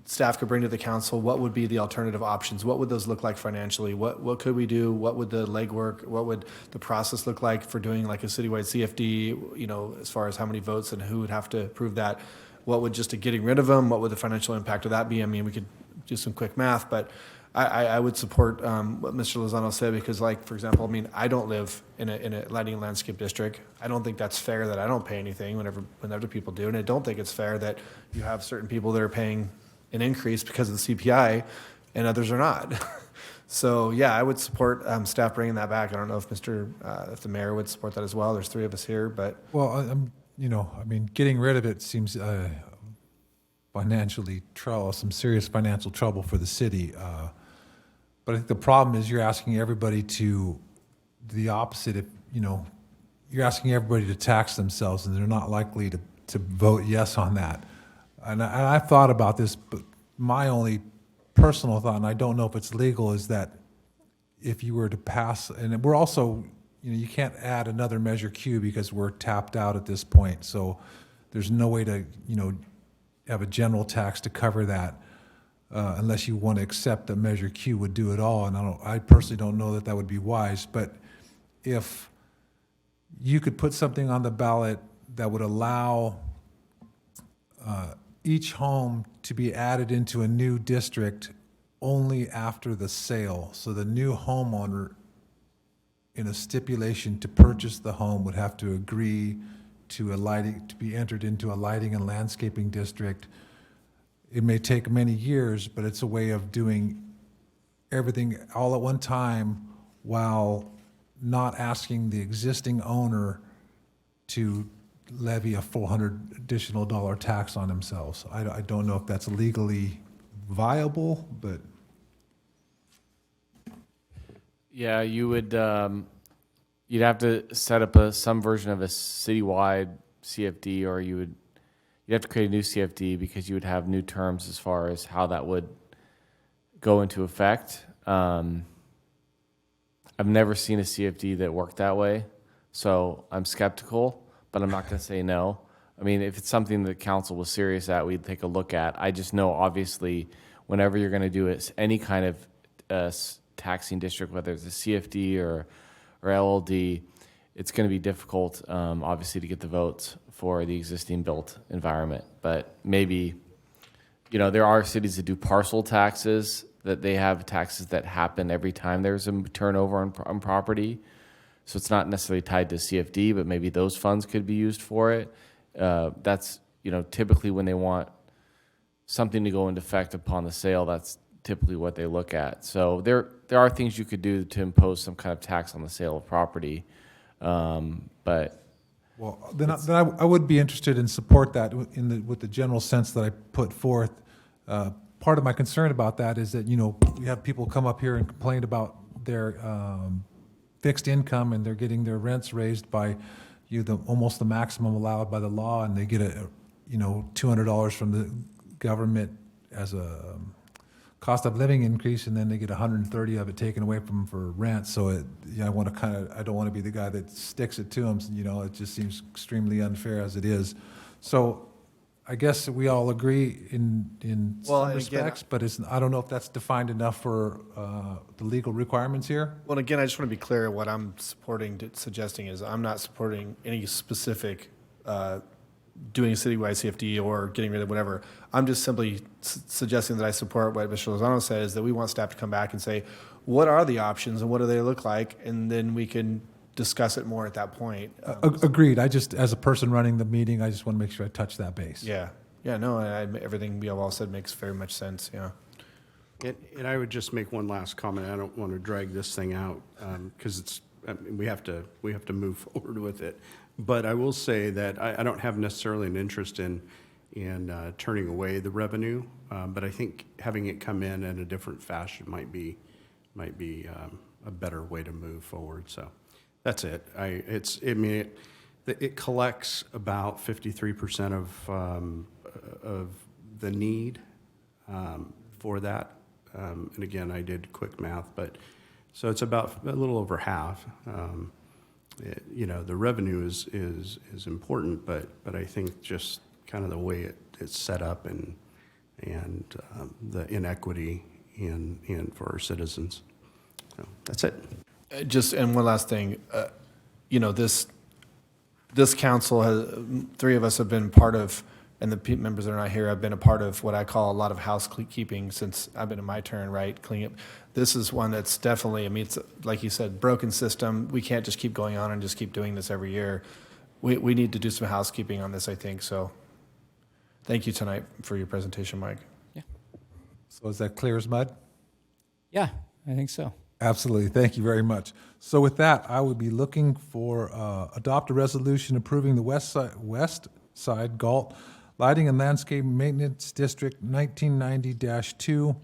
staff could bring to the council, what would be the alternative options? What would those look like financially? What could we do? What would the legwork, what would the process look like for doing like a citywide CFD, you know, as far as how many votes and who would have to approve that? What would just getting rid of them, what would the financial impact of that be? I mean, we could do some quick math, but I would support what Mr. Lozano said, because, like, for example, I mean, I don't live in a lighting and landscape district. I don't think that's fair that I don't pay anything when other people do, and I don't think it's fair that you have certain people that are paying an increase because of the CPI and others are not. So yeah, I would support staff bringing that back. I don't know if if the mayor would support that as well. There's three of us here, but Well, you know, I mean, getting rid of it seems financially some serious financial trouble for the city. But I think the problem is you're asking everybody to the opposite. If, you know, you're asking everybody to tax themselves, and they're not likely to vote yes on that. And I've thought about this, but my only personal thought, and I don't know if it's legal, is that if you were to pass, and we're also, you know, you can't add another Measure Q because we're tapped out at this point. So there's no way to, you know, have a general tax to cover that unless you want to accept that Measure Q would do it all. And I personally don't know that would be wise. But if you could put something on the ballot that would allow each home to be added into a new district only after the sale. So the new homeowner, in a stipulation to purchase the home, would have to agree to be entered into a lighting and landscaping district. It may take many years, but it's a way of doing everything all at one time while not asking the existing owner to levy a $400 additional tax on themselves. I don't know if that's legally viable, but Yeah, you would, you'd have to set up some version of a citywide CFD, or you'd have to create a new CFD because you would have new terms as far as how that would go into effect. I've never seen a CFD that worked that way, so I'm skeptical, but I'm not going to say no. I mean, if it's something that council was serious at, we'd take a look at. I just know, obviously, whenever you're going to do it, any kind of taxing district, whether it's a CFD or LLD, it's going to be difficult, obviously, to get the votes for the existing built environment. But maybe, you know, there are cities that do parcel taxes, that they have taxes that happen every time there's a turnover on property. So it's not necessarily tied to CFD, but maybe those funds could be used for it. That's, you know, typically when they want something to go into effect upon the sale, that's typically what they look at. So there are things you could do to impose some kind of tax on the sale of property, but well, then I would be interested in support that with the general sense that I put forth. part of my concern about that is that, we have people come up here and complain about their fixed income, and they're getting their rents raised by almost the maximum allowed by the law, and they get $200 from the government as a cost of living increase, and then they get 130 of it taken away from them for rent. So I don't want to be the guy that sticks it to them. It just seems extremely unfair as it is. So I guess we all agree in Well, some and again, respects, but I don't know if that's defined enough for the legal requirements here. Well, again, I just want to be clear. What I'm suggesting is I'm not supporting any specific doing a citywide CFD or getting rid of whatever. I'm just simply suggesting that I support what Mr. Lozano said, is that we want staff to come back and say, what are the options and what do they look like? And then we can discuss it more at that point. Agreed. I just, as a person running the meeting, I just want to make sure I touch that base. Yeah. Yeah, no, everything we have all said makes very much sense, yeah. And I would just make one last comment. I don't want to drag this thing out because we have to move forward with it. But I will say that I don't have necessarily an interest in turning away the revenue, but I think having it come in a different fashion might be a better way to move forward. So that's it. It collects about 53% of the need for that. And again, I did quick math, but so it's about a little over half. The revenue is important, but I think just kind of the way it's set up and the inequity in for our citizens. So that's it. And one last thing, this council has, three of us have been part of, and the members that are not here have been a part of what I call a lot of housekeeping since I've been in my turn, right? Cleaning up. This is one that's definitely, it's like you said, broken system. We can't just keep going on and just keep doing this every year. We need to do some housekeeping on this, I think. So thank you tonight for your presentation, Mike. Yeah. So is that clear as mud? Yeah, I think so. Absolutely. Thank you very much. So with that, I would be looking for adopt a resolution approving the Westside Galt Lighting and Landscape Maintenance District 1990-2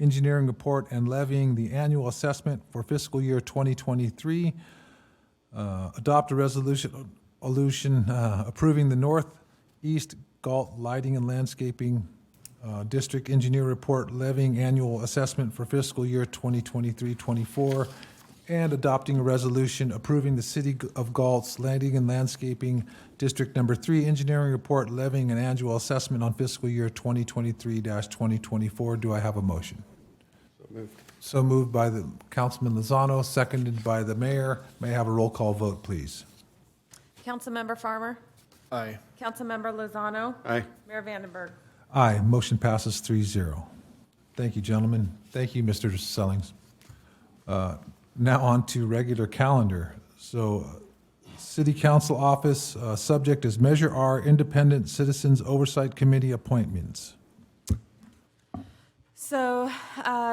engineering report and levying the annual assessment for fiscal year 2023. Adopt a resolution approving the Northeast Galt Lighting and Landscaping District Engineer Report levying annual assessment for fiscal year 2023-24, and adopting a resolution approving the City of Galt's Lighting and Landscaping District Number 3 Engineering Report levying an annual assessment on fiscal year 2023-2024. Do I have a motion? So moved. So moved by the Councilman Lozano, seconded by the mayor. May I have a roll call vote, please? Councilmember Farmer? Aye. Councilmember Lozano? Aye. Mayor Vandenberg? Aye. Motion passes 3-0. Thank you, gentlemen. Thank you, Mr. Sellings. Now on to regular calendar. So, City Council office, subject is Measure R, Independent Citizens Oversight Committee appointments. So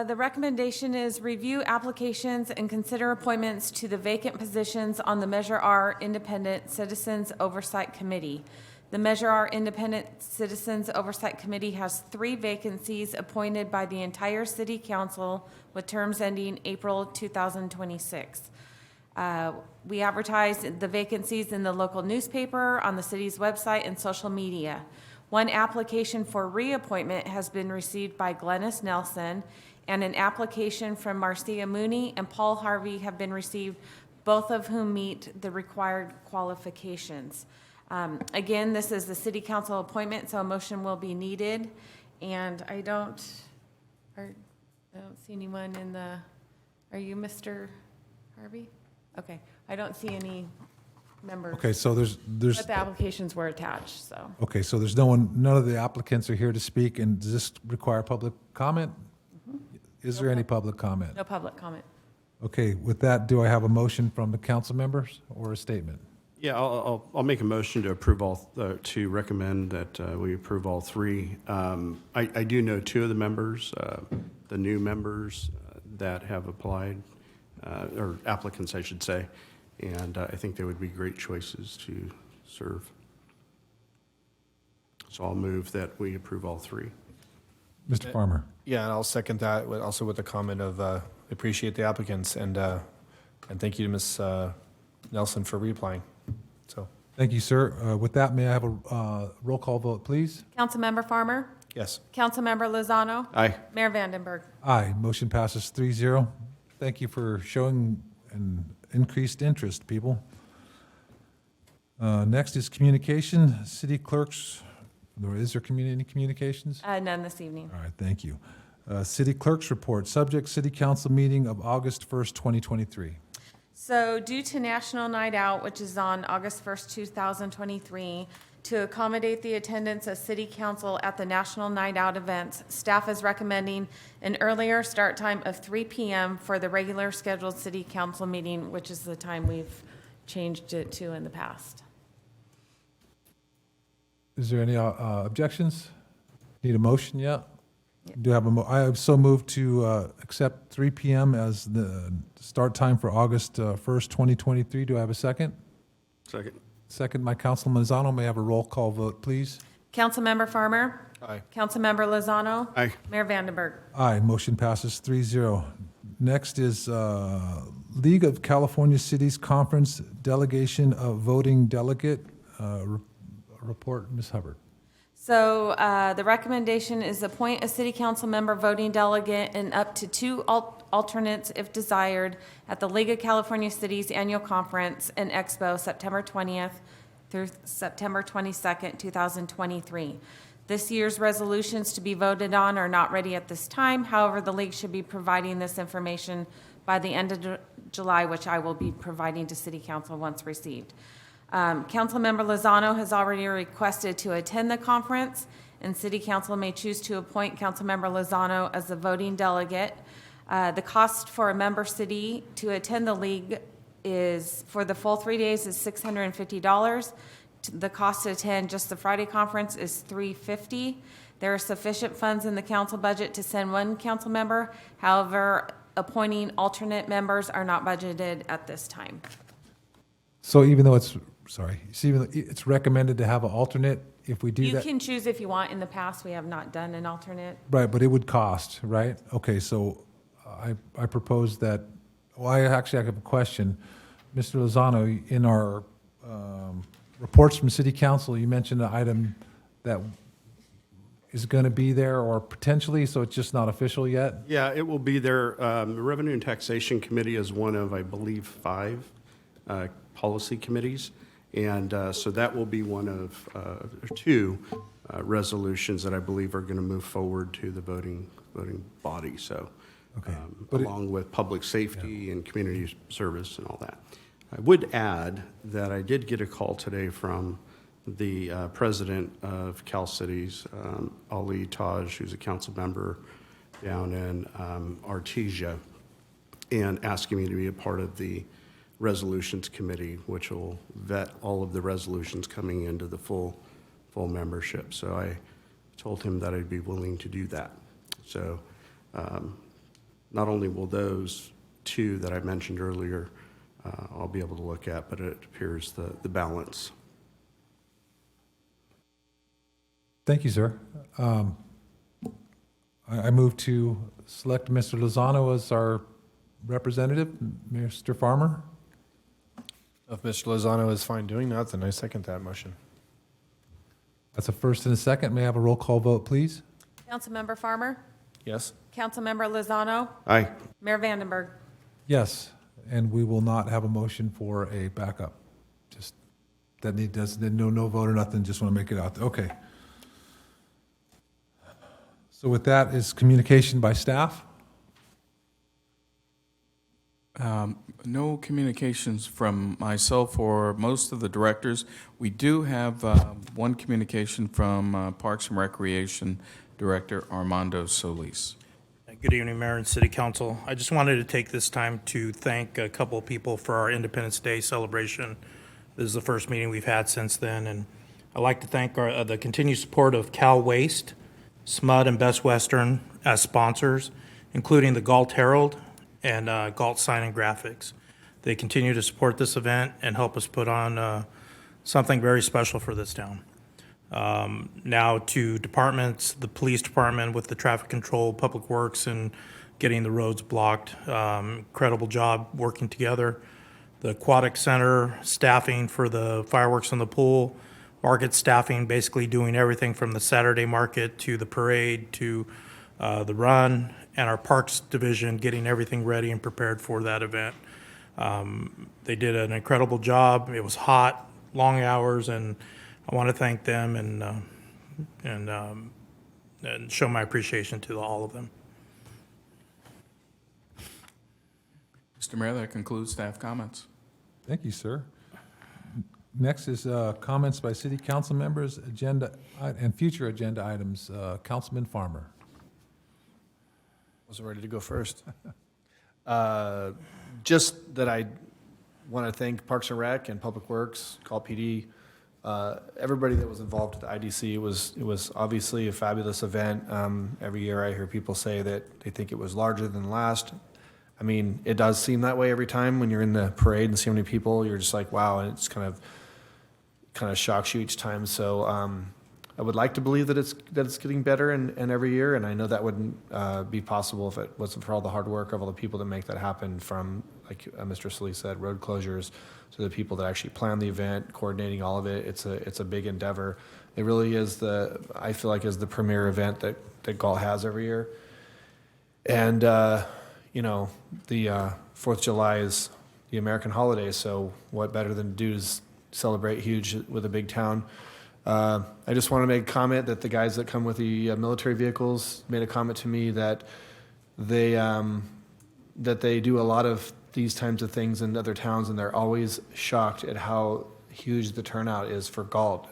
the recommendation is review applications and consider appointments to the vacant positions on the Measure R Independent Citizens Oversight Committee. The Measure R Independent Citizens Oversight Committee has 3 vacancies appointed by the entire City Council with terms ending April 2026. We advertise the vacancies in the local newspaper, on the city's website, and social media. One application for reappointment has been received by Glennis Nelson, and an application from Marcia Mooney and Paul Harvey have been received, both of whom meet the required qualifications. Again, this is the city council appointment, so a motion will be needed. And I don't see anyone in the, are you Mr. Harvey? Okay, I don't see any members. Okay, so there's. But the applications were attached, so. Okay, so there's none of the applicants are here to speak, and does this require public comment? Is there any public comment? No public comment. Okay, with that, do I have a motion from the council members or a statement? Yeah, I'll make a motion to approve to recommend that we approve all 3. I do know 2 of the members, the new members that have applied, or applicants, I should say, and I think they would be great choices to serve. So I'll move that we approve all 3. Mr. Farmer. Yeah, and I'll second that, also with the comment of appreciate the applicants, and thank you to Ms. Nelson for reapplying. So, Thank you, sir. With that, may I have a roll call vote, please? Councilmember Farmer? yes. Councilmember Lozano? Aye. Mayor Vandenberg? Aye, motion passes 3-0. Thank you for showing an increased interest, people. Next is communication, city clerks. Is there any communications? None this evening. All right, thank you. City clerk's report, subject city council meeting of August 1st, 2023. So due to National Night Out, which is on August 1st, 2023, to accommodate the attendance of city council at the National Night Out events, staff is recommending an earlier start time of 3 p.m. for the regular scheduled city council meeting, which is the time we've changed it to in the past. Is there any objections? Need a motion yet? Do have I have so moved to accept 3 p.m. as the start time for August 1st, 2023. Do I have a second? Second. Second by Councilman Lozano. May I have a roll call vote, please? Councilmember Farmer? Aye. Councilmember Lozano? Aye. Mayor Vandenberg? Aye, motion passes 3-0. Next is League of California Cities Conference Delegation of Voting Delegate. Report, Ms. Hubbard. So the recommendation is appoint a city council member voting delegate and up to 2 alternates if desired at the League of California Cities Annual Conference and Expo, September 20th through September 22nd, 2023. This year's resolutions to be voted on are not ready at this time. However, the league should be providing this information by the end of July, which I will be providing to city council once received. Councilmember Lozano has already requested to attend the conference, and city council may choose to appoint Councilmember Lozano as the voting delegate. The cost for a member city to attend the league is, for the full 3 days, is $650. The cost to attend just the Friday conference is $350. There are sufficient funds in the council budget to send 1 council member. However, appointing alternate members are not budgeted at this time. So even though it's recommended to have an alternate, if we do You that. can choose if you want. In the past, we have not done an alternate. Right, but it would cost, right? Okay, so I propose that, I have a question. Mr. Lozano, in our reports from City Council, you mentioned an item that is going to be there or potentially, so it's just not official yet? Yeah, it will be there. The Revenue and Taxation Committee is one of, I believe, 5 policy committees. And so that will be one of 2 resolutions that I believe are going to move forward to the voting body. So, Okay. along with public safety and community service and all that. I would add that I did get a call today from the president of Cal Cities, Ali Taj, who's a council member down in Artesia, and asking me to be a part of the resolutions committee, which will vet all of the resolutions coming into the full membership. So I told him that I'd be willing to do that. So not only will those 2 that I mentioned earlier I'll be able to look at, but it appears the balance. Thank you, sir. I move to select Mr. Lozano as our representative. Mr. Farmer? If Mr. Lozano is fine doing that, then I second that motion. That's a first and a second. May I have a roll call vote, please? Councilmember Farmer? Yes? Councilmember Lozano? Aye. Mayor Vandenberg? Yes, and we will not have a motion for a backup. Just, that no vote or nothing, just want to make it out there. Okay. So with that is communication by staff? No communications from myself or most of the directors. We do have one communication from Parks and Recreation Director Armando Solis. Good evening, Mayor and City Council. I just wanted to take this time to thank a couple of people for our Independence Day celebration. This is the first meeting we've had since then, and I'd like to thank the continued support of Cal Waste, SMUD, and Best Western as sponsors, including the Galt Herald and Galt Sign and Graphics. They continue to support this event and help us put on something very special for this town. Now to departments, the police department with the traffic control, public works, and getting the roads blocked. Incredible job working together. The aquatic center staffing for the fireworks on the pool, market staffing, basically doing everything from the Saturday market to the parade to the run, and our parks division getting everything ready and prepared for that event. They did an incredible job. It was hot, long hours, and I want to thank them and show my appreciation to all of them. Mr. Mayor, that concludes staff comments. Thank you, sir. Next is comments by city council members, agenda and future agenda items. Councilman Farmer. Wasn't ready to go first. Just that I want to thank Parks and Rec and Public Works, Galt PD, everybody that was involved with the IDC. It was obviously a fabulous event. Every year I hear people say that they think it was larger than last. I mean, it does seem that way every time when you're in the parade and see how many people. You're just like, wow, and it's kind of shocks you each time. So I would like to believe that it's getting better and every year, and I know that wouldn't be possible if it wasn't for all the hard work of all the people that make that happen, from, like Mr. Sully said, road closures, to the people that actually plan the event, coordinating all of it. It's a big endeavor. It really is I feel like is the premier event that Galt has every year. And you know, the 4th of July is the American holiday, so what better than to do is celebrate huge with a big town. I just want to make a comment that the guys that come with the military vehicles made a comment to me that they do a lot of these types of things in other towns, and they're always shocked at how huge the turnout is for Galt,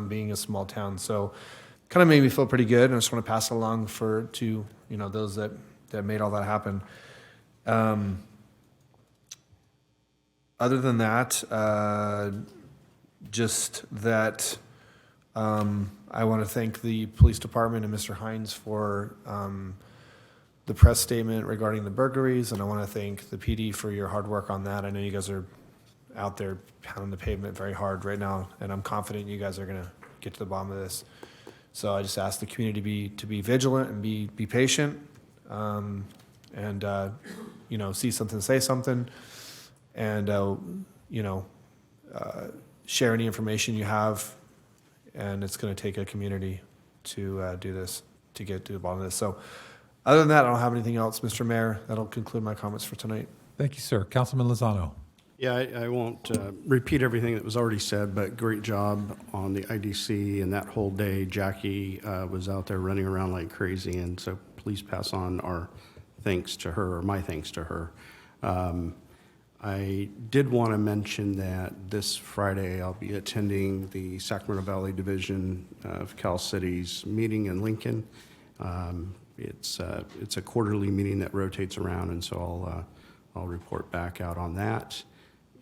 being a small town. So kind of made me feel pretty good, and I just want to pass it along to those that made all that happen. Other than that, just that I want to thank the police department and Mr. Hines for the press statement regarding the burglaries, and I want to thank the PD for your hard work on that. I know you guys are out there pounding the pavement very hard right now, and I'm confident you guys are going to get to the bottom of this. So I just ask the community to be vigilant and be patient. See something, say something, and share any information you have. And it's going to take a community to do this, to get to the bottom of this. So other than that, I don't have anything else, Mr. Mayor. That'll conclude my comments for tonight. Thank you, sir. Councilman Lozano. Yeah, I won't repeat everything that was already said, but great job on the IDC and that whole day. Jackie was out there running around like crazy, and so please pass on our thanks to her, or my thanks to her. I did want to mention that this Friday I'll be attending the Sacramento Valley Division of Cal City's meeting in Lincoln. It's a quarterly meeting that rotates around, and so I'll report back out on that.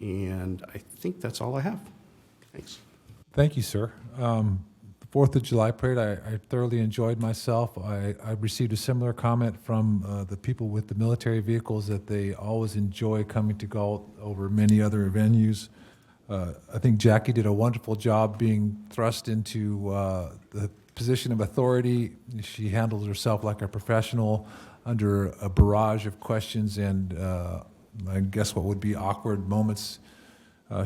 And I think that's all I have. Thanks. Thank you, sir. The 4th of July parade, I thoroughly enjoyed myself. I received a similar comment from the people with the military vehicles that they always enjoy coming to Galt over many other venues. I think Jackie did a wonderful job being thrust into the position of authority. She handled herself like a professional under a barrage of questions and I guess what would be awkward moments.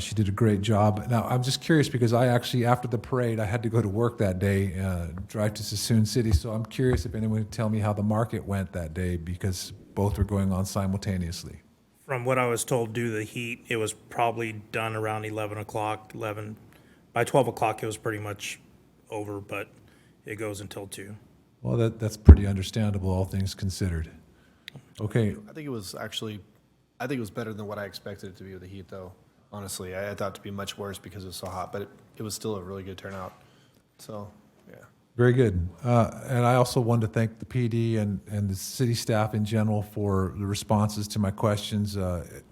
She did a great job. Now, I'm just curious because I actually, after the parade, I had to go to work that day, drive to Sassoon City. So I'm curious if anyone would tell me how the market went that day, because both were going on simultaneously. From what I was told, due to the heat, it was probably done around 11 o'clock, 11. By 12 o'clock, it was pretty much over, but it goes until 2. Well, that's pretty understandable, all things considered. Okay. I think it was better than what I expected it to be with the heat, though. Honestly, I thought it to be much worse because it was so hot, but it was still a really good turnout. So, yeah. Very good. And I also wanted to thank the PD and the city staff in general for the responses to my questions.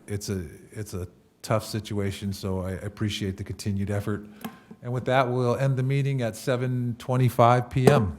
It's a tough situation, so I appreciate the continued effort. And with that, we'll end the meeting at 7:25 p.m.